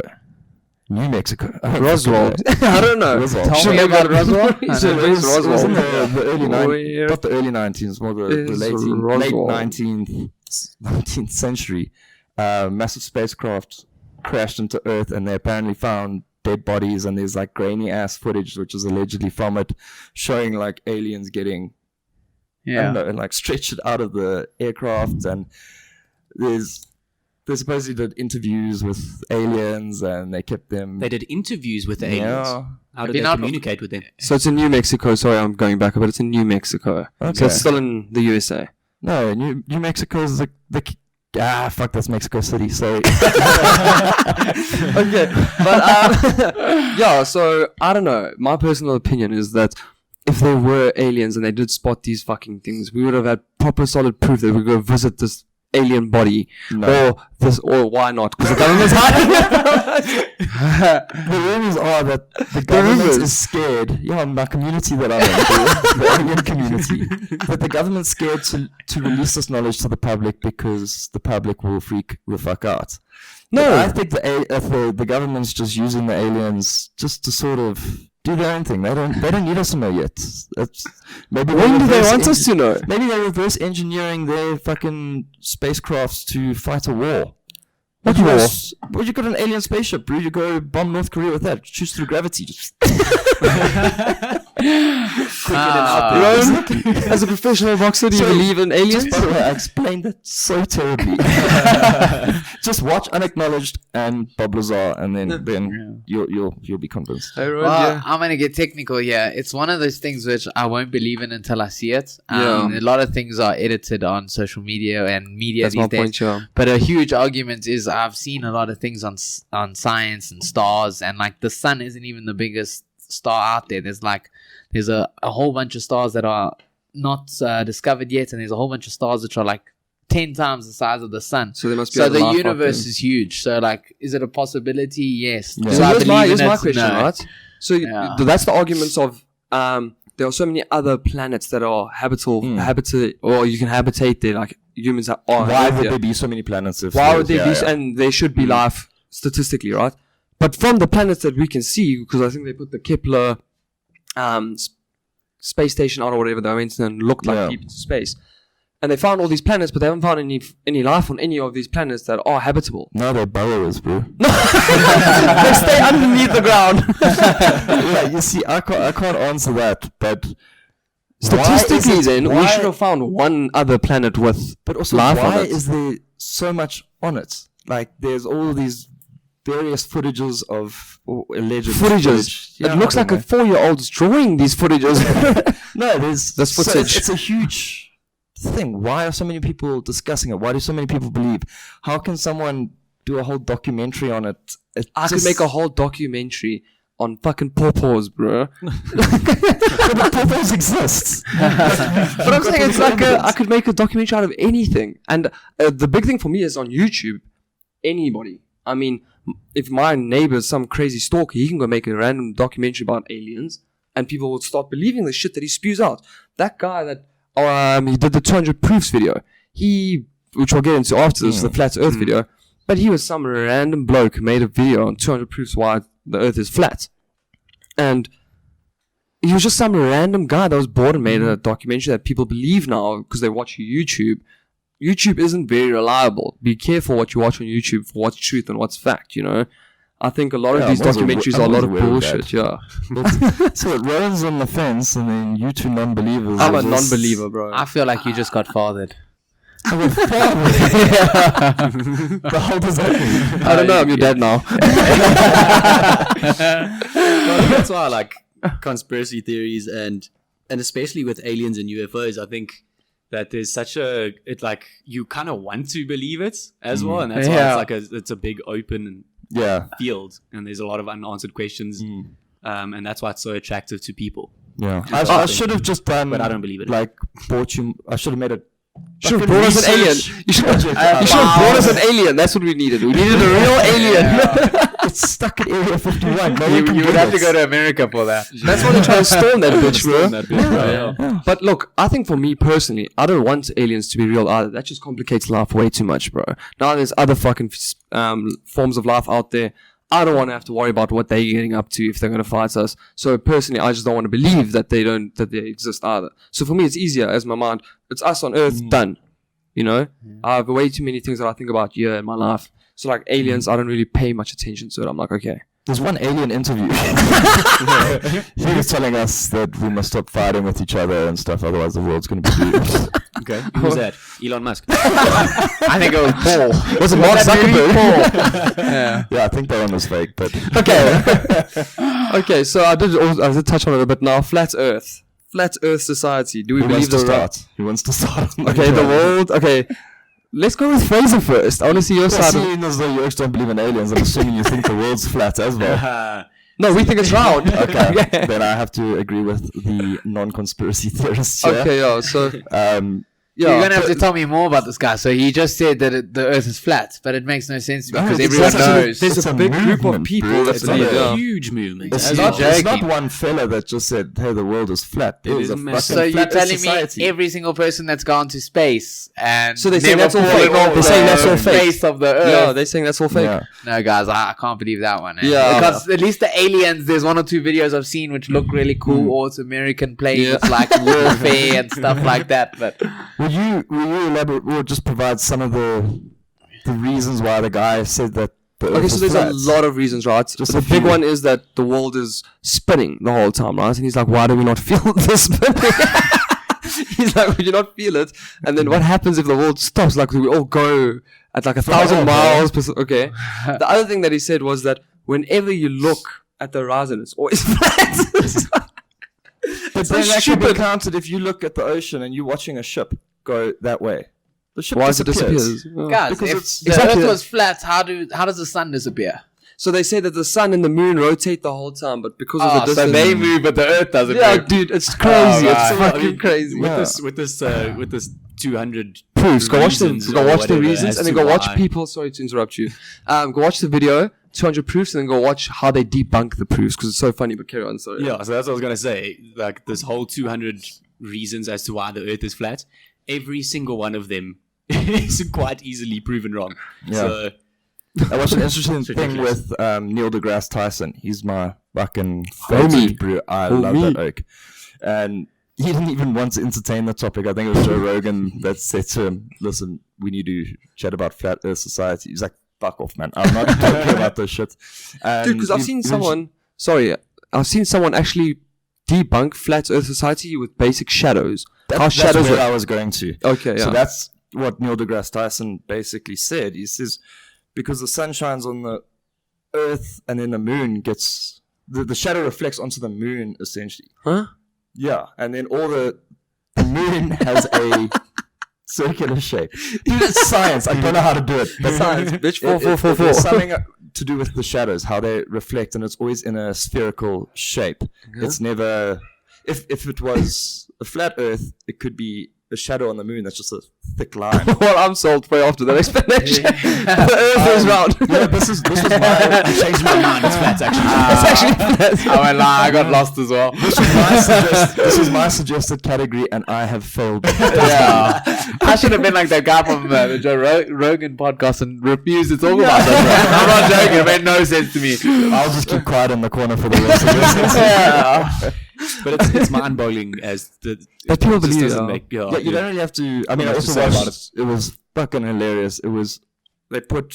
New Mexico. Roswell. I don't know. Roswell. Tell Should me make about that- Roswell. Should make It was in Roswell. the early Oh, yeah. not the early 19s, more the It's late Roswell. 19th century. Massive spacecraft crashed into Earth, and they apparently found dead bodies, and there's like grainy ass footage, which is allegedly from it, showing like aliens getting, I don't know, and like stretched out of the aircraft, and they supposedly did interviews with aliens, and they kept them. They did interviews with the aliens. Yeah. How did They're they not- communicate with them? So it's in New Mexico. Sorry, I'm going back, but it's in New Mexico. Okay. So it's still in the USA. No, New Mexico is the fuck, that's Mexico City. Sorry. Okay, but yeah. So I don't know. My personal opinion is that if there were aliens and they did spot these fucking things, we would have had proper solid proof that we go visit this alien body, or why not? Because the government's hiding it. The rumors are that the government rumors. is scared. Yeah, my community that I'm in, the alien community, that the government's scared to release this knowledge to the public because the public will freak the fuck out. No. But I think the government's just using the aliens just to sort of do their own thing. They don't need us to know yet. Maybe When do they want us to know? Maybe they're reverse engineering their fucking spacecrafts to fight a war. What You war? guys- Well, you got an alien spaceship, bro. You go bomb North Korea with that. Shoots through gravity. Just Rowan, as a professional boxer, do you So, believe in aliens? Just by the way, I explained that so terribly. Just watch Unacknowledged and Bob Lazar, and then you'll be convinced. Hey, Rowan, Well, I'm gonna get technical here. It's one of those things which I won't believe in until I see it. Yeah. A lot of things are edited on social media and media That's these my days. point, yeah. But a huge argument is I've seen a lot of things on science and stars, and like the sun isn't even the biggest star out there. There's a whole bunch of stars that are not discovered yet, and there's a whole bunch of stars which are like 10 times the size of the sun. So there must be So other the life out universe there. is huge. So like, is it a possibility? Yes. Yeah. Do So I here's my believe in it? question, No. right? So Yeah. that's the arguments of there are so many other planets that are habitable, or you can habitate there, like humans are. Why would there there be so many planets? If Why would there be? yeah. And there should be life statistically, right? But from the planets that we can see, because I think they put the Kepler space station out or whatever, they went and looked like Yeah. deep into space, and they found all these planets, but they haven't found any life on any of these planets that are habitable. No, they're burrowers, bro. They stay underneath the ground. Yeah, you see, I can't answer that, but Statistically, why is it- then we why- should have found one other planet with But also, life why on it. is there so much on it? Like, there's all these various footages of alleged footages. footage. Yeah, It looks I like a don't know. 4-year-old's drawing these footages. No, there's That's so footage. it's a huge thing. Why are so many people discussing it? Why do so many people believe? How can someone do a whole documentary on it? I could make a whole documentary on fucking pawpaws, bro. But purpose exists. But I'm saying it's like I could make a documentary out of anything. And the big thing for me is on YouTube, anybody. I mean, if my neighbor's some crazy stalker, he can go make a random documentary about aliens, and people will start believing the shit that he spews out. That guy that he did the 200 proofs video, which we'll get into after this, the flat Earth video, but he was some random bloke who made a video on 200 proofs why the Earth is flat, and he was just some random guy that was bored and made a documentary that people believe now because they watch YouTube. YouTube isn't very reliable. Be careful what you watch on YouTube for what's truth and what's fact, you know? I think a lot of these documentaries are a lot of bullshit, yeah. So it runs on the fence, and then you two non-believers. I'm are a just- non-believer, bro. I feel like you just got fathered. The hell does that mean? I don't know, I'm your dad now. Well, that's why I like conspiracy theories and especially with aliens and UFOs. I think that there's such it like you kind of want to believe it as well, and that's why it's a big open field, and there's a lot of unanswered questions, and that's why it's so attractive to people. Yeah, I should have just done, but I don't believe it. Like, I should have made it. Should have brought us an alien. You should have brought us an alien. That's what we needed. We needed a real alien. It's stuck at Area 51. You would have to go to America for that. That's why they're trying to storm that bitch, bro. But look, I think for me personally, I don't want aliens to be real either. That just complicates life way too much, bro. Now there's other fucking forms of life out there. I don't want to have to worry about what they're getting up to if they're going to fight us. So personally, I just don't want to believe that they exist either. So for me, it's easier as my mind. It's us on Earth, done. You know, I have way too many things that I think about here in my life. So like aliens, I don't really pay much attention to it. I'm like, okay. There's one alien interview. He was telling us that we must stop fighting with each other and stuff, otherwise the world's going to be doomed. Okay, who's that? Elon Musk. I think it was Paul. Was it Mark Zuckerberg? Yeah, I think that one was fake, but okay. Okay, so I did touch on it a bit now. Flat Earth Society. Do we believe to start? Who wants to start? Okay, the world. Okay. Let's go with Fraser first. I want to see your side. Seeing as though you actually don't believe in aliens, I'm assuming you think the world's flat as well. No, we think it's round. Okay, then I have to agree with the non-conspiracy theorists here. Okay, yeah. So, you're going to have to tell me more about this guy. So he just said that the Earth is flat, but it makes no sense because everyone knows. There's a big group of people that's a huge movement. It's not one fella that just said, hey, the world is flat. So you're telling me every single person that's gone to space and so they're saying that's all fake. They're saying that's all fake. Face of the Earth. Yeah, they're saying that's all fake. Yeah. No, guys, I can't believe that one. Yeah, because at least the aliens, there's one or two videos I've seen which look really cool, or it's American playing with like warfare and stuff like that. But will you elaborate or just provide some of the reasons why the guy said that the Earth is there's flat? a lot of reasons, right? Just the big one is that the world is spinning the whole time, right? And he's like, why do we not feel the spinning? He's like, would you not feel it? And then what happens if the world stops? Like, we all go at like 1,000 miles per second? Okay. The other thing that he said was that whenever you look at the horizon, it's always flat. But then actually counted if you look at the ocean and you're watching a ship go that way. The ship disappears. Guys, if the Earth was flat, how does the sun disappear? So they say that the sun and the moon rotate the whole time, but because of the distance, so they move, but the Earth doesn't move. Yeah, dude, it's crazy. It's fucking crazy. With this 200 proofs, go watch the reasons, and then go watch people. Sorry to interrupt you. Go watch the video, 200 proofs, and then go watch how they debunk the proofs because it's so funny. But carry on, sorry. Yeah, so that's what I was gonna say. Like this whole 200 reasons as to why the Earth is flat. Every single one of them is quite easily proven wrong. Yeah. So, I watched an interesting thing with Neil deGrasse Tyson. He's my fucking favorite brew. I love that oak. And he didn't even want to entertain the topic. I think it was Joe Rogan that said to him, listen, we need to chat about Flat Earth Society. He's like, fuck off, man. I'm not talking about this shit. Dude, because I've seen someone actually debunk Flat Earth Society with basic shadows. That's where I was going to. Okay, yeah. So that's what Neil deGrasse Tyson basically said. He says, because the sun shines on the Earth and then the moon gets... The shadow reflects onto the moon, essentially. Huh? Yeah, and then the moon has a circular shape. Dude, it's science. I don't know how to do it. But science, bitch. There's something to do with the shadows, how they reflect, and it's always in a spherical shape. Yeah. It's never... If it was a flat Earth, it could be a shadow on the moon that's just a thick line. Well, I'm sold way after that explanation. The Earth is round. Yeah, this was my... I changed my mind. It's flat, actually. It's actually flat. I went I got lost as well. This was my suggested category, and I have failed. Yeah. I should have been like that guy from the Joe Rogan podcast and refused to talk about that. I'm not joking. It made no sense to me. I'll just keep quiet in the corner for the rest of this. Yeah. But it's mind-boggling as that people believe it. Yeah, you don't really have to. I mean, I also watched it. It was fucking hilarious. It was. They put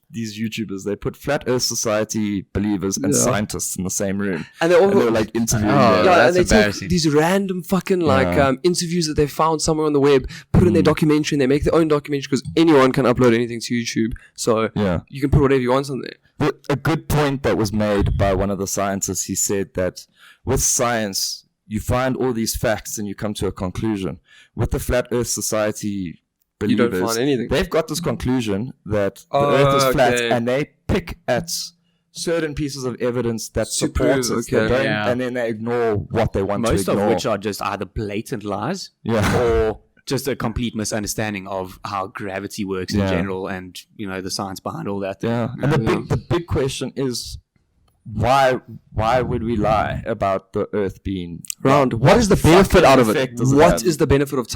these YouTubers. They put Flat Earth Society believers and scientists in the same room, and they were like interviewing. And they take these random fucking interviews that they found somewhere on the web, put in their documentary, and they make their own documentary because anyone can upload anything to YouTube. So you can put whatever you want on there. But a good point that was made by one of the scientists. He said that with science, you find all these facts and you come to a conclusion. With the Flat Earth Society You believers, don't find anything. they've got this conclusion that the Earth is flat, okay. and they pick at certain pieces of evidence that To supports prove, it, they okay. don't- Yeah. and then they ignore what they want Most to of ignore. which are just either blatant lies Yeah. or just a complete misunderstanding of how gravity works in Yeah. general, and the science behind all that. Yeah, and the big question is, why would we lie about the Earth being Round. What is the benefit fucking out of it? effect does it What have? is the benefit of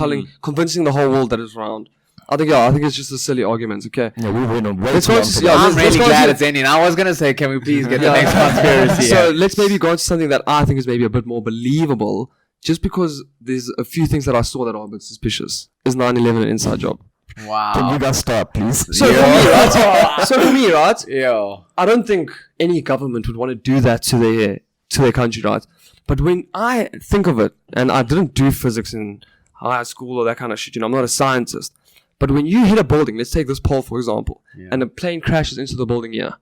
convincing the whole world that it's round? I think it's just a silly argument. Okay. Yeah, we went on way Let's too go long to- for yeah, that. I'm let's really go glad to- it's ending. I was gonna say, can we please get the Yeah. next conspiracy? So let's maybe go into something that I think is maybe a bit more believable, just because there's a few things that I saw that are a bit suspicious. Is 9/11 an inside job? Can Wow. you guys start, please? So for me, right? Yo. I don't think any government would want to do that to their country, right? But when I think of it, and I didn't do physics in high school or that kind of shit, I'm not a scientist. But when you hit a building, let's take this pole for example, and a plane crashes into the building here,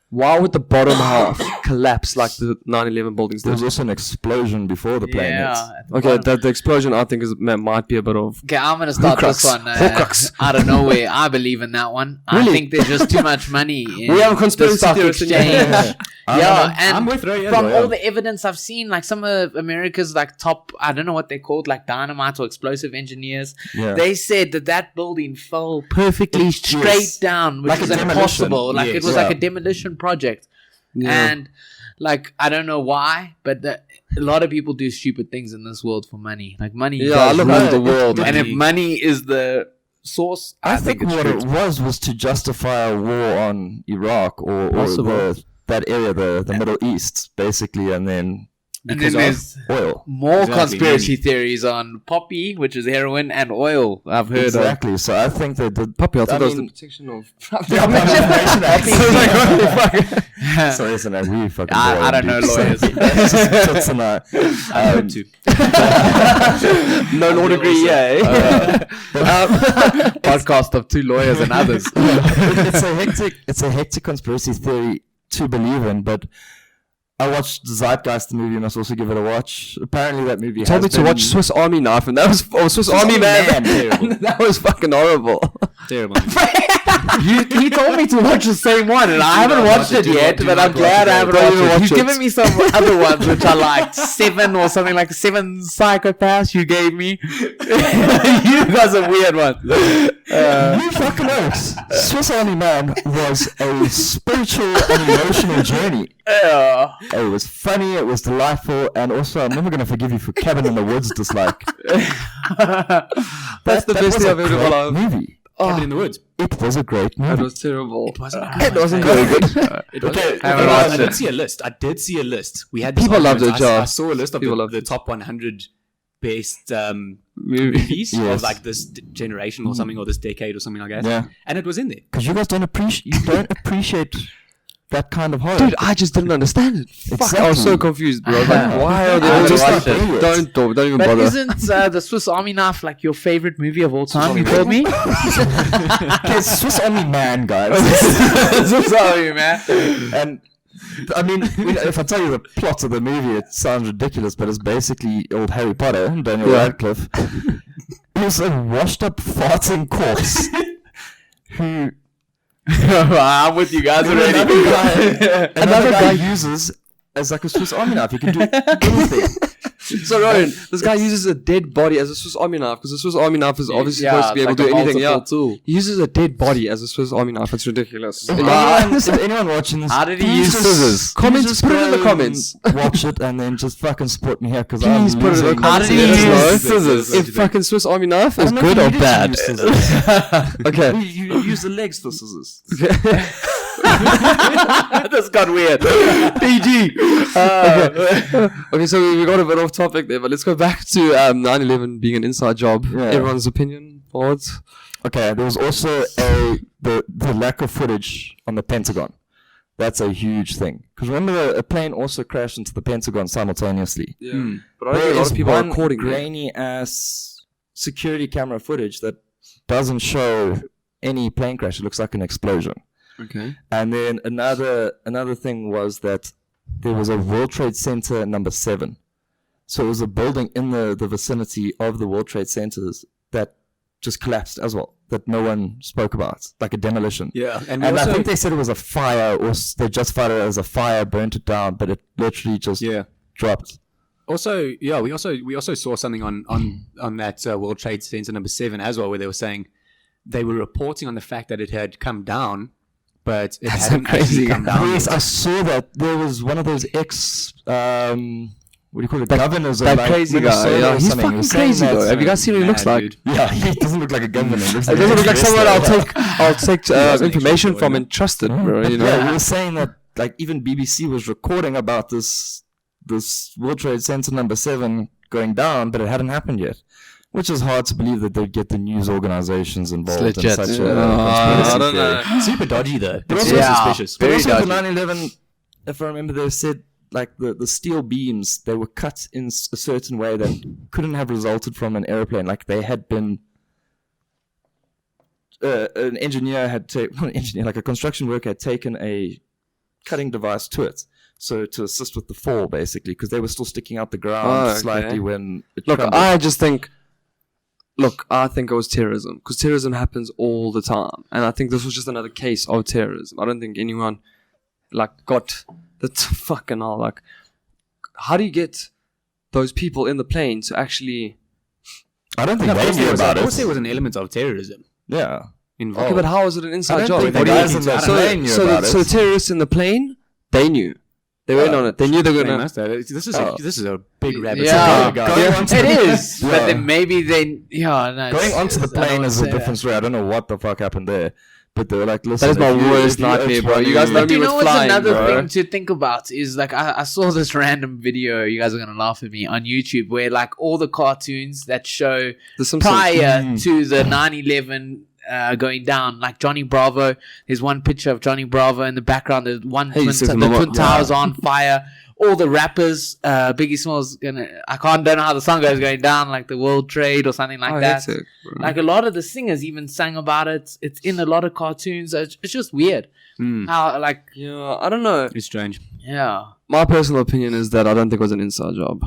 why would the bottom half collapse like the 9/11 buildings There did? was also an explosion before the plane hit. Okay, the explosion I think might be a bit of. Okay, I'm gonna start this Horcrux. one Horcrux. out of nowhere. I believe in that one. I Really? think there's just too much money in We have a the conspiracy stock theorist in exchange. here. Yeah, and I'm with Roy as from well, all the evidence I've seen, like some of America's like top, I don't know what they're called, like dynamite or explosive engineers, Yeah. they said that building fell perfectly straight Yes. down, which Like is a demolition. impossible. Like it Yes. was like Yeah. a demolition project. Yeah. And like I don't know why, but a lot of people do stupid things in this world for money. Like money Yeah, does look, rule no, the world, and if money- money is the source, I think it's what true. it was to justify a war on Iraq or Possible. that area, the Middle East, basically, and then And then because there's of oil. more Exactly, conspiracy theories on poppy, which is heroin, and oil. I've heard Exactly. So I think that the Puppy, I thought I that was the mean- protection of. of. So listen, we fucking. I don't know lawyers. Tits and I. I heard too. No law degree, yeah. Podcast of two lawyers and others. it's a hectic conspiracy theory to believe in, but I watched Zeitgeist, the movie. You must also give it a watch. Apparently, that movie Told me has to watch been- Swiss Army Knife, and that was Swiss Army Army Man. Man, terrible. That was fucking horrible. Terrible. He told me to watch the same one, and I haven't not watched watch it, it do yet. not- do But not I'm glad watch I it. haven't Don't watched even it. watch He's it. given me some other ones, which are like 7 or something, like 7 psychopaths you gave me. You got some weird ones. You fucking know. Swiss Army Man was a spiritual and emotional journey. Yeah. It was funny, it was delightful, and also I'm never going to forgive you for Cabin in the Woods dislike. That's the best was thing a I've ever great done. movie. Cabin in the Woods. It was a great That movie. was terrible. It wasn't. It wasn't very good. It was. Okay, I haven't watched did it. see a list. I did see a list. We had this People loved argument. it, Joe. I saw a list of People loved the it. top 100 best Movie. movies Yes. of like this generation or something, or this decade or something like that. Yeah. And it was in there. Because you guys don't appreciate that kind of horror. Dude, I just didn't understand it. Fuck, I was so Exactly. confused, bro. Like, why are I they all haven't just watched like, it. don't even But bother. isn't the Swiss Army Knife like your favorite movie of all time? You told me. Okay, Swiss Army Man, guys. Swiss Army man. And I mean, if I tell you the plot of the movie, it sounds ridiculous, but it's basically old Harry Potter, Daniel Yeah. Radcliffe. He's a washed-up farting corpse who I'm with you guys another guy uses as like a Swiss Army knife. He can do anything. So Rowan, this guy uses a dead body as a Swiss Army knife because the Swiss Army knife is obviously supposed to be able to do anything. Yeah, Tool. he uses a dead body as a Swiss Army knife. It's ridiculous. If anyone watching this, How did he please use just- scissors? Comments, please just put it in the go comments. and Watch it and then just fucking support me here because Please put it in the comments. How did he Let us know use scissors? If fucking Swiss Army knife is I don't know good if or you bad. needed to use scissors. Okay. You use the legs for scissors. This got weird. PG. Okay, so we got a bit off topic there, but let's go back to 9/11 being an inside job. Yeah. Everyone's opinion, thoughts. Okay, there was also the lack of footage on the Pentagon. That's a huge thing. Because remember, a plane also crashed into the Pentagon simultaneously. Yeah. But I don't think a lot of people are recording it. grainy ass security camera footage that doesn't show any plane crash. It looks like an explosion. Okay. And then another thing was that there was a World Trade Center number 7. So it was a building in the vicinity of the World Trade Centers that just collapsed as well, that no one spoke about, like a demolition. Yeah, and I think they said it was a fire, or they justified it as a fire, burnt it down, but it literally just dropped. Also, we also saw something on that World Trade Center number 7 as well, where they were saying they were reporting on the fact that it had come down, but it hadn't actually come down. Yes, I saw that. There was one of those what do you call it? Governors, that crazy guy. Yeah, he's fucking crazy though. Have you guys seen what he looks like? Dude. Yeah, he doesn't look like a governor. It doesn't look like someone I'll take information from and trust it, bro. You know? Yeah, he was saying that like even BBC was recording about this World Trade Center number 7 going down, but it hadn't happened yet. Which is hard to believe that they'd get the news organizations involved in such a conspiracy I don't know. Super dodgy though. But also suspicious. But also with 9/11, if I remember, they said like the steel beams, they were cut in a certain way that couldn't have resulted from an airplane. Like they had been, an engineer had like a construction worker had taken a cutting device to it. So to assist with the fall, basically, because they were still sticking out the ground slightly when it crumbled. I think it was terrorism, because terrorism happens all the time, and I think this was just another case of terrorism. I don't think anyone got that's fucking all how do you get those people in the plane to actually? I don't think they knew about it. I would say it was an element of terrorism. Yeah, Okay, involved. but how is it an inside job? The guys in the plane knew about it. So the terrorists in the plane, they knew. They went on it. They knew they were gonna. This is a big rabbit. Yeah, hole. it is. But then maybe they. Yeah, no, going onto the plane is a different story. I don't know what the fuck happened there. But they were like, listen, that is my worst nightmare, bro. You guys know me with flying, what's another bro. thing to think about is I saw this random video, you guys are going to laugh at me, on YouTube, where all the cartoons that show prior to the 9/11 going down, like Johnny Bravo, there's one picture of Johnny Bravo in the background, there's one the Twin Towers on fire. All the rappers, Biggie Smalls don't know how the song goes, going down, like the World Trade or something like that. A lot of the singers even sang about it. It's in a lot of cartoons. It's just weird. How I don't know. It's strange. Yeah. My personal opinion is that I don't think it was an inside job.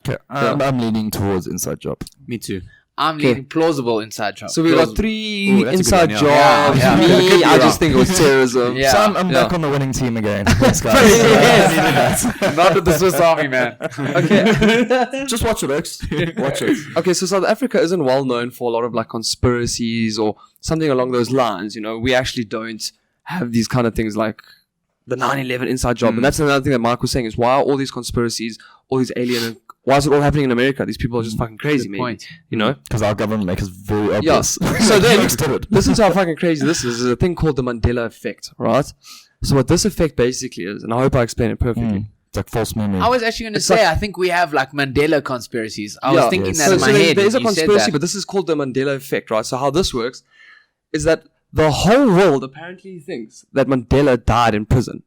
Okay, I'm leaning towards inside job. Me too. I'm leaning plausible inside job. So we got 3 inside jobs. Yeah. Me, I just think it was terrorism. Yeah. So I'm back on the winning team again. Thanks, guys. Yes. Not with the Swiss Army, man. Okay. Just watch it, X. Watch it. Okay, so South Africa isn't well known for a lot of conspiracies or something along those lines. We actually don't have these kind of things like the 9/11 inside job. And that's another thing that Mark was saying is, why are all these conspiracies, all these alien, why is it all happening in America? These people are just fucking crazy, maybe. Because our government makes it very obvious. Yeah. So then, listen to how fucking crazy this is. There's a thing called the Mandela effect, right? So what this effect basically is, and I hope I explain it perfectly. It's like false memory. I was actually going to say, I think we have Mandela conspiracies. I was thinking that in my head. There is a conspiracy, but this is called the Mandela effect, right? So how this works is that the whole world apparently thinks that Mandela died in prison.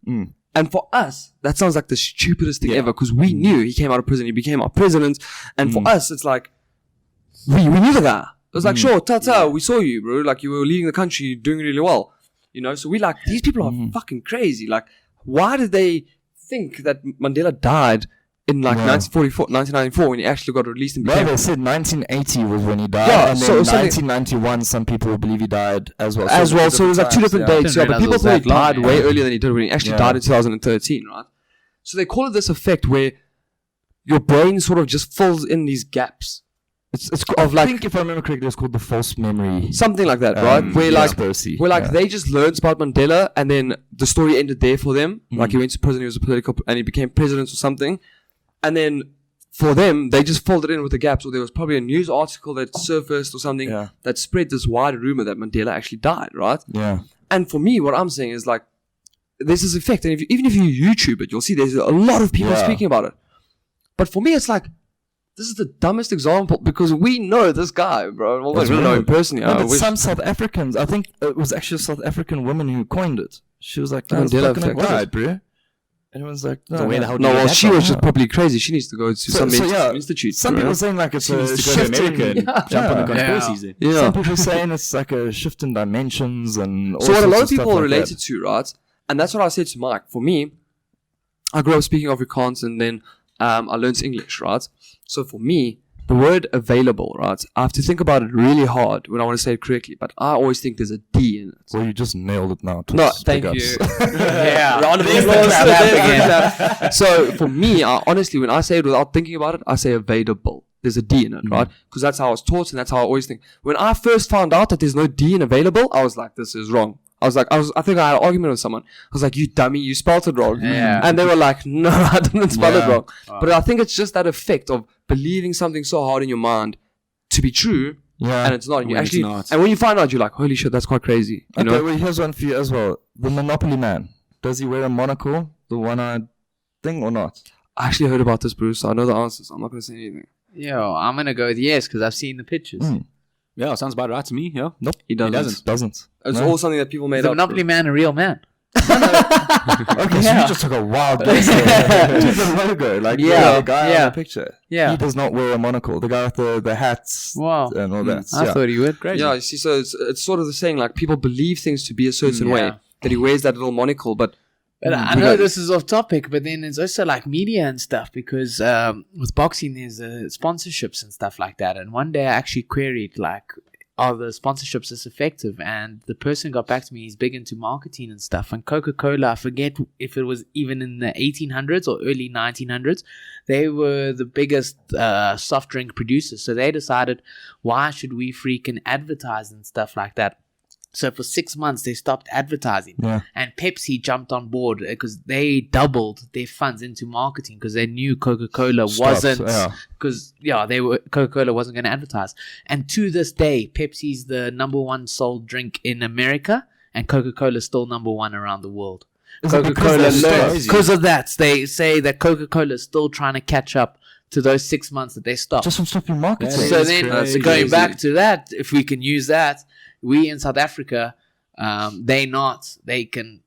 And for us, that sounds like the stupidest thing ever, because we knew he came out of prison, he became our president, and for us, it's like, we knew the guy. It was like, sure, ta-ta, we saw you, bro, you were leading the country, doing really well. So we these people are fucking crazy. Why did they think that Mandela died in 1994 when he actually got released and became... No, they said 1980 was when he died, and then 1991 some people believe he died as well. So it was 2 different dates, but people thought he died way earlier than he did when he actually died in 2013, right? So they call it this effect where your brain sort of just fills in these gaps. I think if I remember correctly, it's called the false memory. Something like that, right? Where they just learned about Mandela and then the story ended there for them. He went to prison, he was a political, and he became president or something. And then for them, they just filled it in with the gaps, or there was probably a news article that surfaced or something that spread this wide rumor that Mandela actually died, right? Yeah. And for me, what I'm saying is there's this effect, and even if you YouTube it, you'll see there's a lot of people speaking about it. But for me, it's this is the dumbest example, because we know this guy, bro. Well, we don't know him personally. No, but some South Africans, I think it was actually a South African woman who coined it. She was like, Mandela effect, died, bro. Everyone's like, no, where the hell well, she was just probably crazy. She needs to go to some institute. Some people saying it's a shift to America and jump on the conspiracies. Yeah. Some people saying it's like a shift in dimensions and all so what a lot of stuff people like related that. to, right? And that's what I said to Mike. For me, I grew up speaking Afrikaans, and then I learned English, right? So for me, the word available, right? I have to think about it really hard when I want to say it correctly, but I always think there's a D in it. Well, you just nailed it now. No, Toots. thank Big you. ups. Yeah. Round of applause. So for me, honestly, when I say it without thinking about it, I say available. There's a D in it, right? Because that's how I was taught, and that's how I always think. When I first found out that there's no D in available, I was like, this is wrong. I think I had an argument with someone. I was like, you dummy, you spelled it wrong. Yeah. And they were like, no, I didn't spell it wrong. But I think it's just that effect of believing something so hard in your mind to be true, and it's not. And you When it's actually, not. and when you find out, you're like, holy shit, that's quite crazy. You Okay, know? well, here's one for you as well. The Monopoly man. Does he wear a monocle? The one-eyed thing or not? I actually heard about this, Bruce. So I know the answers. I'm not going to say anything. Yo, I'm gonna go with yes because I've seen the pictures. Yeah, sounds about right to me. Yeah. Nope. He doesn't. Doesn't. It's No? all something that people made Is the up. Monopoly man a real man? Okay, so you just took a wild guess there. To the logo, like Yeah, the guy yeah. on the picture. Yeah. He does not wear a monocle. The guy with the hats Wow. and all that. I thought he would. Crazy. Yeah, you see, so it's sort of the saying, like, people believe things to be a certain way, Yeah. that he wears that little monocle, but But I know this is off topic, but then it's also like media and stuff because with boxing there's sponsorships and stuff like that. And one day I actually queried like, are the sponsorships this effective? And the person got back to me. He's big into marketing and stuff. And Coca-Cola, I forget if it was even in the 1800s or early 1900s, they were the biggest soft drink producers. So they decided, why should we freaking advertise and stuff like that? So for 6 months, they stopped advertising. Yeah. And Pepsi jumped on board because they doubled their funds into marketing because they knew Coca-Cola wasn't... Because, Coca-Cola wasn't going to advertise. And to this day, Pepsi's the number one sold drink in America and Coca-Cola is still number one around the world. Coca-Cola because of that. They say that Coca-Cola is still trying to catch up to those 6 months that they stopped. Just from stopping marketing. Yeah, So It's then, crazy. going back to that, if we can use that, we in South Africa, they can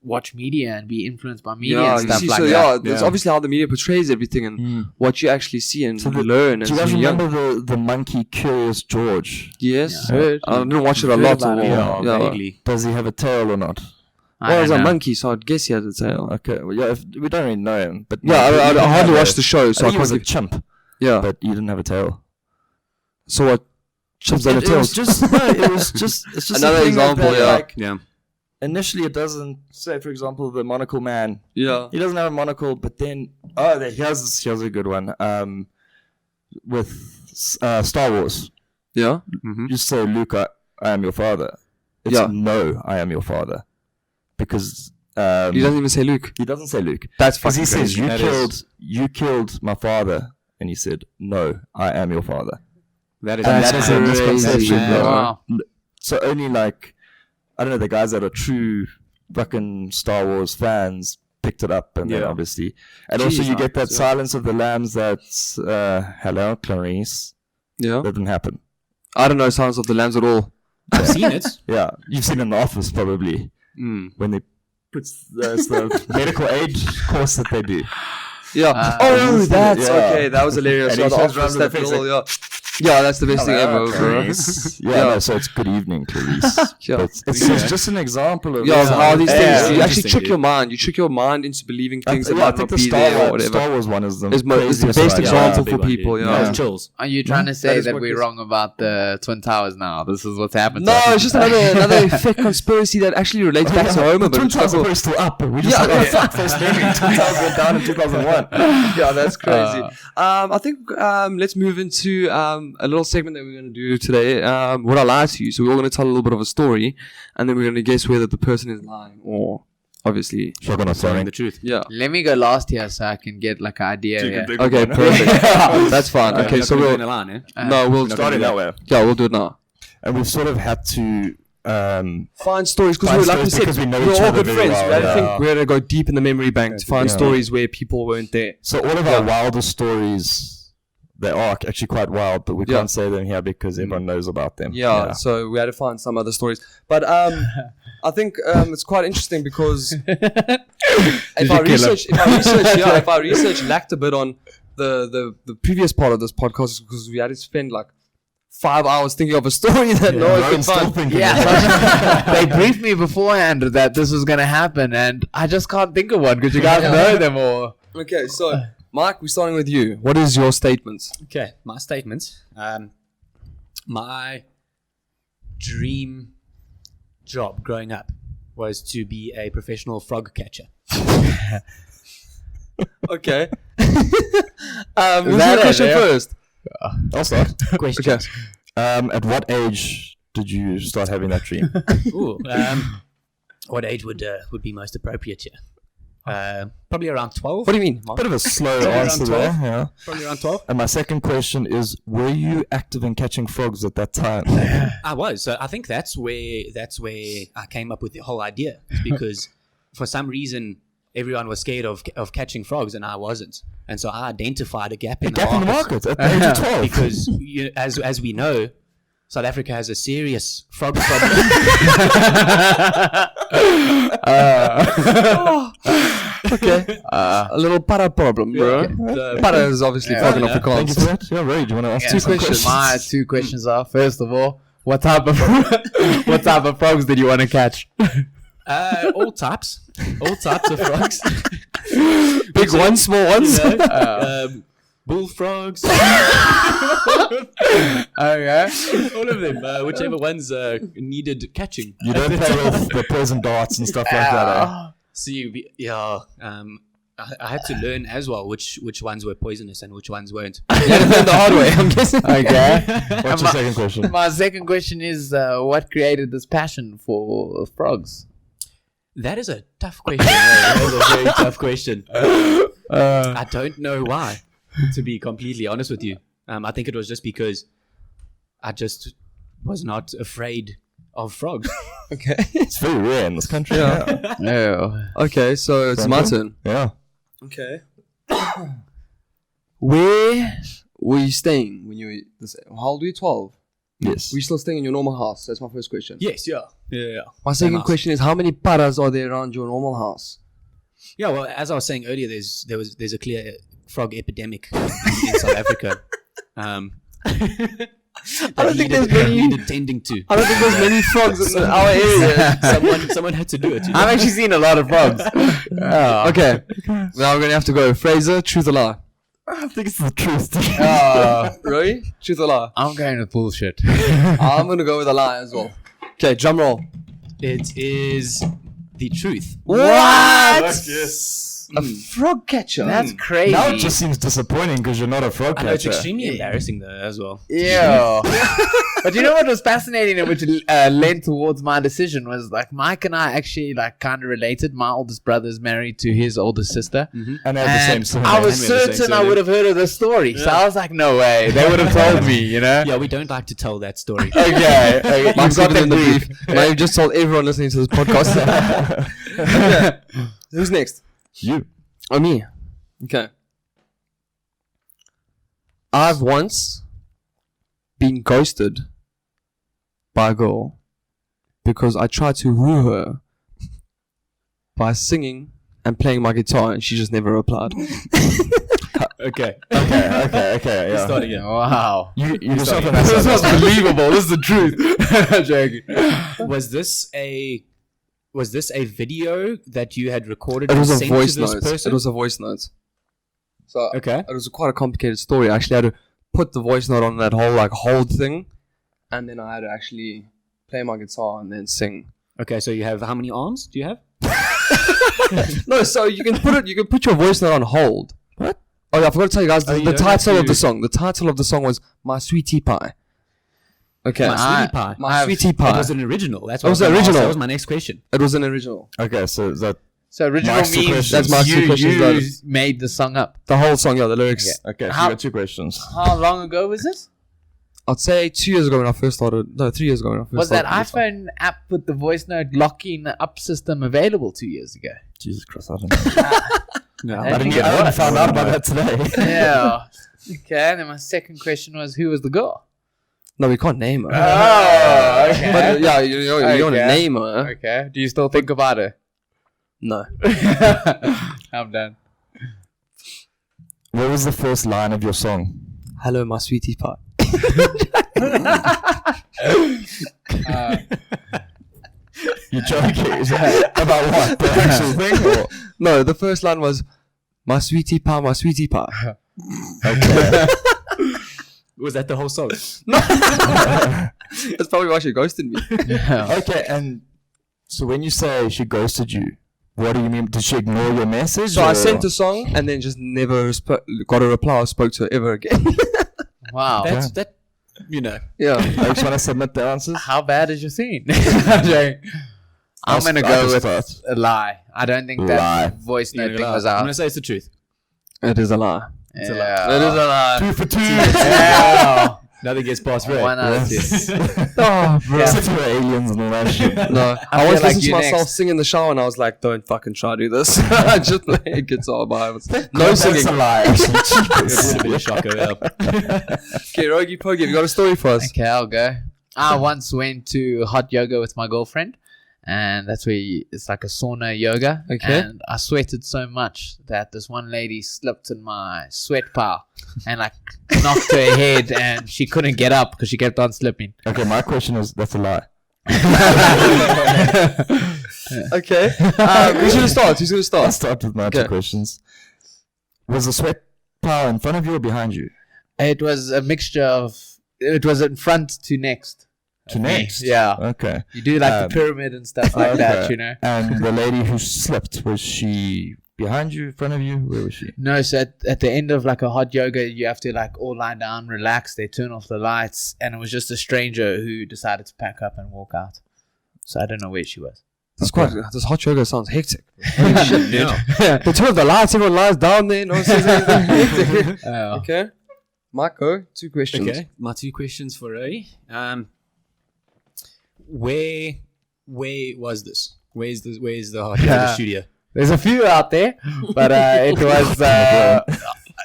watch media and be influenced by media and stuff like that. that's obviously how the media portrays everything and what you actually see and learn. Do you guys remember the monkey Curious George? Yes. Yeah. I didn't watch it a Heard lot. about it. Yeah. Vaguely. Does he have a tail or not? Well, it was a know. monkey, so I'd guess he had a tail. Okay, well, yeah, we don't really know him, but Yeah, I hardly watched the show, so I he was a can't. chimp, Yeah. but he didn't have a tail. So what? Chimps don't have It was tails. just no, it was just it's just Another a thing example, that, yeah. Like, Yeah. initially, it doesn't say, for example, the monocle man. Yeah. He doesn't have a monocle, but then here's a good one. With Star Wars, Yeah. you say, Luke, I am your father. It's Yeah. no, I am your father, because He doesn't even say Luke. he doesn't say Luke. That's Because fucking he says, crazy. you killed my father, and he said, no, I am your father. That is And that is a crazy. misconception, That's bro. Wow. So only like, I don't know, the guys that are true fucking Star Wars fans picked it up, and then Yeah. obviously, and also you get that Yeah. Silence of the Lambs. That's hello, Clarice. Yeah. That didn't happen. I don't know Silence of the Lambs at all. I've seen it. Yeah, you've seen it in the office probably when they put the medical aid course that they do. Yeah. Oh, that's yeah. okay. That was hilarious. And Yeah, he the turns office, around with that the face little, yeah. Yeah, that's the best thing ever, bro. Clarice. No, so it's good evening, Clarice. Yeah. But it's just an example of Yeah, of how these things, Yeah. you actually Interesting, trick dude. your mind. You trick your mind into believing things that I might think not the be there or whatever. Star Wars one is the It's the craziest best one. example Big for one, people, dude. yeah. Those chills. Are you trying to That say is that what we're is- wrong about the Twin Towers now? This is what's happened. No, it's just another fake conspiracy that actually relates back to Homer, The but Twin it's Towers not. are still up. We just Yeah, like, yeah. fuck, first naming. Twin Towers went down in 2001. Yeah, that's crazy. I think let's move into a little segment that we're going to do today. Would I lie to you? So we're all going to tell a little bit of a story, and then we're going to guess whether the person is lying or obviously. Shotgun or Telling something. the truth. Yeah. Let me go last here so I can get like an idea here. Okay, perfect. That's fine. Okay, so we're we'll in a line, eh? no, we'll Starting that way. Yeah, we'll do it now. And we've sort of had to Find stories Find because, like we stories said, because we know we're each all other good very friends. well, We had to yeah. think we had to go deep in the memory bank to find Yeah. stories where people weren't there. So all of our wildest stories, they are actually quite wild, but we Yeah. can't say them here because everyone knows about them. Yeah, so we had to find some other stories. But I think it's quite interesting because if I research lacked a bit on the previous part of this podcast because we had to spend like 5 hours thinking of a story that no one can find. Yeah, they briefed me beforehand that this was gonna happen, and I just can't think of one because you guys know them all. Okay, so Mike, we're starting with you. What is your statement? Okay, my statement. My dream job growing up was to be a professional frog catcher. Okay. Who's the question first? I'll start. Question. Okay. At what age did you start having that dream? Ooh, what age would be most appropriate here? Probably around 12. What do you mean? Bit of a slow Probably answer around 12. there. Yeah. Probably around 12. And my second question is: were you active in catching frogs at that time? I was. So I think that's where I came up with the whole idea. It's because for some reason everyone was scared of catching frogs and I wasn't, and so I identified a gap in the market. At the age of 12. Because as we know, South Africa has a serious frog problem. Okay. A little para problem, bro. Para is obviously fucking up the Thank you cons. for that. Yeah, Ray, do you want to ask Yeah, two so questions? My 2 questions are: first of all, what type of frogs did you want to catch? All types of frogs. Big ones, small ones. Bullfrogs, Okay. all of them, whichever ones needed catching. You don't play with the poison darts and stuff like that. Eh? See, yeah, I had to learn as well which ones were poisonous and which ones weren't. You had to learn the hard way, I'm guessing. Okay. What's your second question? My second question is: what created this passion for frogs? That is a tough question. That is a very tough question. I don't know why, to be completely honest with you. I think it was just because I just was not afraid of frogs. Okay. It's very rare in this country. Yeah. No. Okay, so it's my turn. Yeah. Okay. Where were you staying when you were how old were you? 12? Yes. Were you still staying in your normal house? That's my first question. Yes, yeah. My second house. question is, how many paras are there around your normal house? Yeah, well, as I was saying earlier, there's a clear frog epidemic in South Africa. I don't think there's many. needed tending to. I don't think there's many frogs in our area. Someone had to do it. I've actually seen a lot of frogs. Okay. Now we're going to have to go. Fraser, truth or lie? I think it's the truth. Really? Truth or lie? I'm going with bullshit. I'm going to go with a lie as well. Okay, drum roll. It is the truth. What? Yes. A frog catcher? That's crazy. Now it just seems disappointing because you're not a frog I know it's catcher. extremely embarrassing though as well. Yeah. But you know what was fascinating and which led towards my decision was like Mike and I actually like kind of related. My oldest brother is married to his oldest sister. And they have the same And surname. I was And we have the same certain I surname. would have heard of this story. So I was like, no way. They would have told me, you know? Yeah, we don't like to tell that story. Okay. You've Mike's got given the in the brief. brief. Now you've just told everyone listening to this podcast. Okay. Who's next? You. Oh, me. Okay. I've once been ghosted by a girl because I tried to woo her by singing and playing my guitar and she just never replied. Okay. Okay. Yeah. Start again. Wow. You yourself Sorry. and This is unbelievable. This is the truth. Joking. Was this a video that you had recorded? It and was a sent voice to this note. person? It was a voice note. So Okay. it was quite a complicated story. I actually had to put the voice note on that whole like hold thing, and then I had to actually play my guitar and then sing. Okay, so you have how many arms do you have? No, so you can put your voice note on hold. What? Oh yeah, I forgot to tell you guys Oh, the you don't title have of the to- song. The title of the song was My Sweetie Pie. Okay. My Sweetie Pie. My Sweetie That was Pie. an original. That's That was what I the was gonna ask. original. That was my next question. It was an original. Okay, so is that So original Mike's two means questions. That's Mike's two questions, you brother. made the song up. The whole song, yeah, the lyrics. okay? So How- you got two questions. How long ago was this? I'd say 2 years ago when I first started. No, 3 years ago when I first Was that started. iPhone app with the voice note locking up system available 2 years ago? Jesus Christ, I don't know. No, I didn't get. I only found out about that today. Yeah. Okay, and then my second question was, who was the girl? No, we can't name her. Oh, okay. But yeah, you want to Okay. name her. Okay. Do you still think about her? No. I'm done. What was the first line of your song? Hello, my sweetie pie. You joking? Is that about what? The actual thing? Or? No, the first line was, My sweetie pie, my sweetie pie. Okay. Was that the whole song? That's probably why she ghosted me. Okay, and so when you say she ghosted you, what do you mean? Did she ignore your message? So I sent a song and then just never got a reply or spoke to her ever again. Wow. That's that. You know. Yeah. I just want to submit the answers. How bad is your scene? I'm going to go with a lie. I don't think that voice note thing was I'm out. gonna say it's the truth. It is a lie. It's a lie. It is a lie. 2 for 2. Yeah. Nothing gets past Ray. 1 out of 2. Oh, bro. Except for aliens and all that shit. No, I I was feel like listening to you myself next. sing in the shower and I was like, don't fucking try to do this. Just play a guitar by myself. No That's singing. a lie. Actually, It would have been a shocker. Yeah. Okay, Rogi Pogi, have you got a story for us? Okay, I'll go. I once went to hot yoga with my girlfriend, and that's where it's like a sauna yoga. Okay. And I sweated so much that this one lady slipped in my sweat pile and like knocked her head, and she couldn't get up because she kept on slipping. Okay, my question is, that's a lie. Okay. Who's going to start? Who's going to I'll start? start with my Okay. 2 questions. Was the sweat pile in front of you or behind you? It was a mixture of. It was in front to next. To Me. next? Yeah. Okay. You do like the pyramid and stuff like that, you know. And the lady who slipped, was she behind you, in front of you? Where was she? No, so at the end of like a hot yoga, you have to like all lie down, relax. They turn off the lights, and it was just a stranger who decided to pack up and walk out. So I don't know where she was. This hot yoga sounds hectic. Holy shit, dude. They turn off the lights, everyone lies down there. No one says anything. Hectic. Okay. Marco, 2 questions. Okay, my 2 questions for Ray. Where was this? Where's the hot yoga studio? There's a few out there, but it was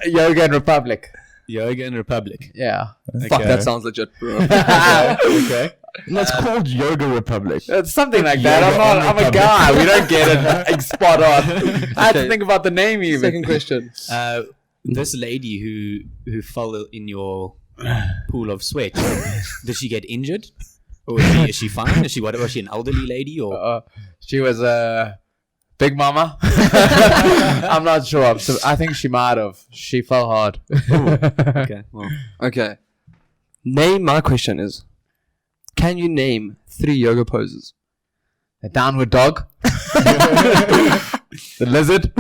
Yoga in Republic. Yoga in Republic. Yeah. Fuck, that sounds legit, bro. Okay. No, it's called Yoga Republic. It's something like that. I'm a guy. We don't get it spot on. I had to think about the name even. Second question. This lady who fell in your pool of sweat, did she get injured? Or is she fine? Was she an elderly lady or? She was a big mama. I'm not sure. So I think she might have. She fell hard. Okay. Well, Okay. My question is, can you name 3 yoga poses? The downward dog. The lizard.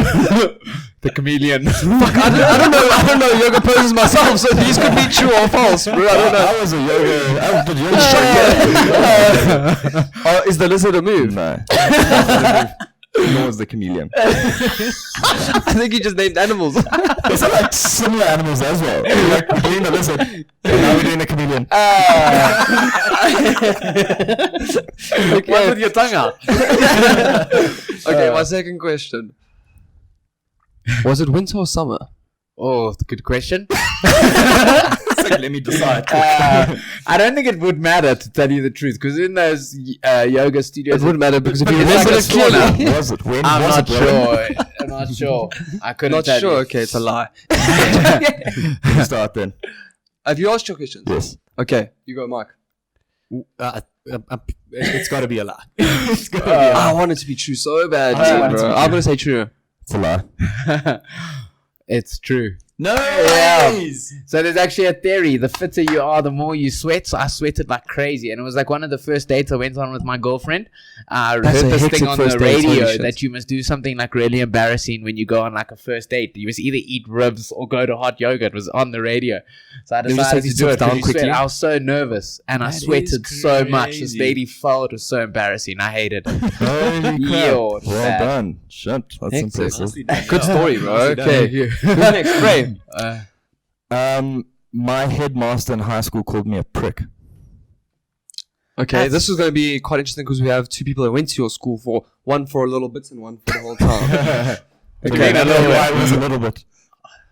The chameleon. Fuck, I don't know yoga poses myself, so these could be true or false, bro. I don't know. I was a yoga. I did yoga. Is the lizard a move? No. Nor was the chameleon. I think you just named animals. These are like similar animals as well. Like we're doing a lizard, and now we're doing a chameleon. What with your tongue out? Okay, my second question. Was it winter or summer? Oh, good question. Let me decide. I don't think it would matter, to tell you the truth, because in those yoga studios, It wouldn't matter because if you It's remember like it a sauna. clearly. Was it? When I'm was not it? Rowan? sure. I'm not sure. I couldn't Not tell sure. you. Okay, it's a lie. You start then. Have you asked your questions? Yes. Okay, you go, Mike. it's got to be a lie. It's got to be a lie. I want it to be true so bad, want it to bro. be I'm gonna say true. It's a lie. It's true. No ways! So there's actually a theory. The fitter you are, the more you sweat. So I sweated like crazy. And it was like one of the first dates I went on with my girlfriend. I That's heard a this hectic thing on the first date, holy radio shit. that you must do something like really embarrassing when you go on like a first date. You must either eat ribs or go to hot yoga. It was on the radio. So I just decided take to do yourself it down down quickly. quickly. I was so nervous and I That sweated is so much. This crazy. lady fell. It was so embarrassing. I hated it. Holy crap. Yo, Well bad. done. Shit. That's Hectic. impressive. Good story, bro. Nicely Okay. Who's next? Ray. My headmaster in high school called me a prick. Okay, this is going to be quite interesting because we have 2 people that went to your school for one for a little bit and one for the whole time. Okay, a I little know why bit. it was a little bit.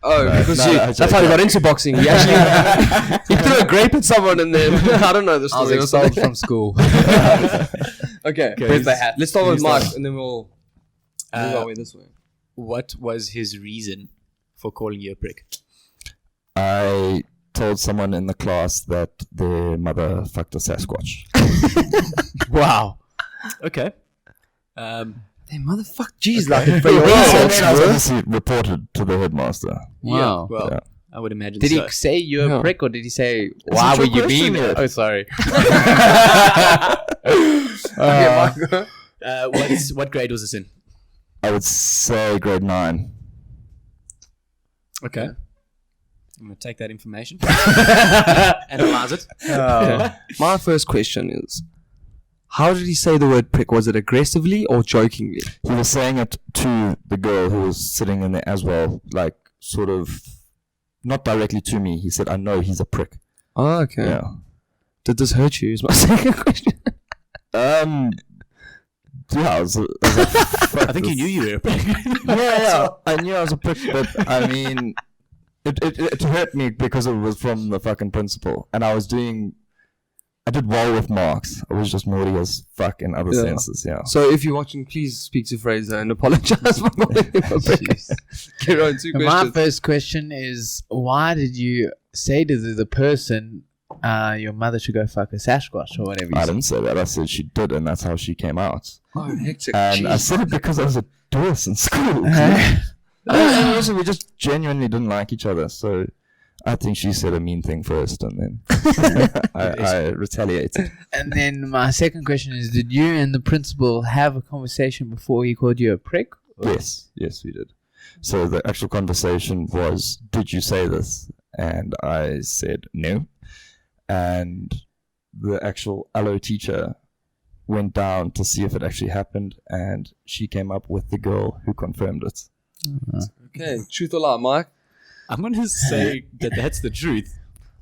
Oh, because no, that's how he got into boxing. He actually he threw a grape at someone and then I don't know the I was story. or expelled something. from school. Okay, Where's the hat? let's start with Who's Mark that? and then we'll move our way this way. What was his reason for calling you a prick? I told someone in the class that their mother fucked a Sasquatch. Wow. Okay. Hey, motherfucker. Jeez, like, And then I was obviously reported to the headmaster. Wow. Well, Yeah. I would imagine Did so. he say you're Yeah. a prick, or did he say, why a were trick you question, mean? yeah. Oh, sorry. Okay, Marco. What grade was this in? I would say grade 9. Okay. I'm going to take that information. Analyze it. My first question is, how did he say the word prick? Was it aggressively or jokingly? He was saying it to the girl who was sitting in there as well, like sort of not directly to me. He said, "I know he's a prick." Oh, okay. Yeah. Did this hurt you? Is my second question. Yeah, I was like, fuck I think you this. knew you were a prick. Yeah, I knew I was a prick, but I mean, it hurt me because it was from the fucking principal, and I did well with marks. I was just naughty as fuck in other senses. Yeah. So if you're watching, please speak to Fraser and apologize for calling him a prick. Get on 2 My questions. first question is, why did you say to the person, your mother should go fuck a Sasquatch or whatever you I said? didn't say that. I said she did, and that's how she came out. Oh, hectic. And I Jeez. said it because I was a doers in school. And also, we just genuinely didn't like each other. So I think she said a mean thing first, and then I retaliated. And then my second question is, did you and the principal have a conversation before he called you a prick? Yes, we did. So the actual conversation was, "Did you say this?" And I said no. And the actual LO teacher went down to see if it actually happened, and she came up with the girl who confirmed it. Okay, truth or lie, Mike? I'm going to say that that's the truth.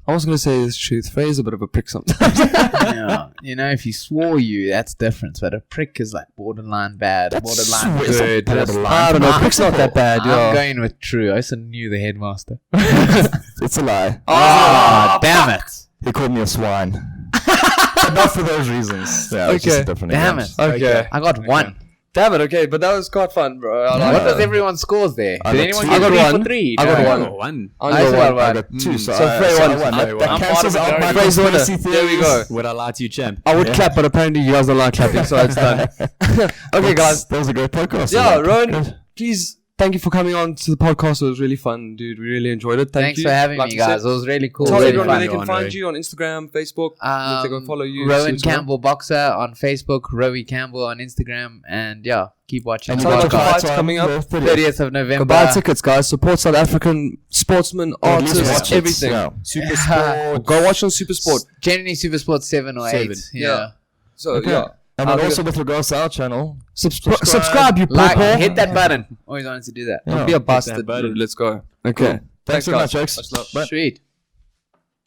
I was going to say this truth. Fraser's a bit of a prick sometimes. Yeah. You know, if he swore you, that's different. But a prick is like borderline bad, borderline sweet. good. Borderline. I don't know. Prick's not that bad, I'm yeah. going with true. I also knew the headmaster. It's a lie. Oh, damn it. He called me a swine. But not for those reasons. Yeah, it was just Okay. a different Damn example. it. Okay. I got one. Damn it, okay, but that was quite fun, bro. I like What that. does everyone scores there? I Did got anyone two. get I got 3 one. for 3? I got No. one. One. I I got got one. I got 2, so Frey won. won. I won. That I'm cancels part of out the my Frey's the winner. conspiracy There we theories. go. Would I lie to you, champ? I would clap, but apparently you guys don't like clapping, so it's done. Okay, guys. That was a great podcast. Yeah, Good. Rowan, please, thank you for coming on to the podcast. It was really fun, dude. We really enjoyed it. Thanks you. for having Like me, you said, guys. It was really cool. Tell Really everyone where fun. they can Rowan, find Ray. you on Instagram, Facebook. If they go follow you. Rowan see what's Campbell Boxer on Facebook, Rowan Campbell on Instagram, and yeah, keep watching And the Tell them you got about podcast. fights coming up. 30th of Go November. buy tickets, guys. Support South African sportsmen, Or at least artists, watch it. everything. Yeah. Super Sport. Go watch on Super Sport. Generally Super Sport 7 or 8. 7. Yeah. So, Okay. yeah. And I'll then do also it. with regards to our channel, Subscribe, you Like, pawpaw. hit that button. Always wanted to do that. Don't be a that bastard, button. dude. Let's go. Okay. Thanks very guys. much, X. Much love. Bye. Sweet.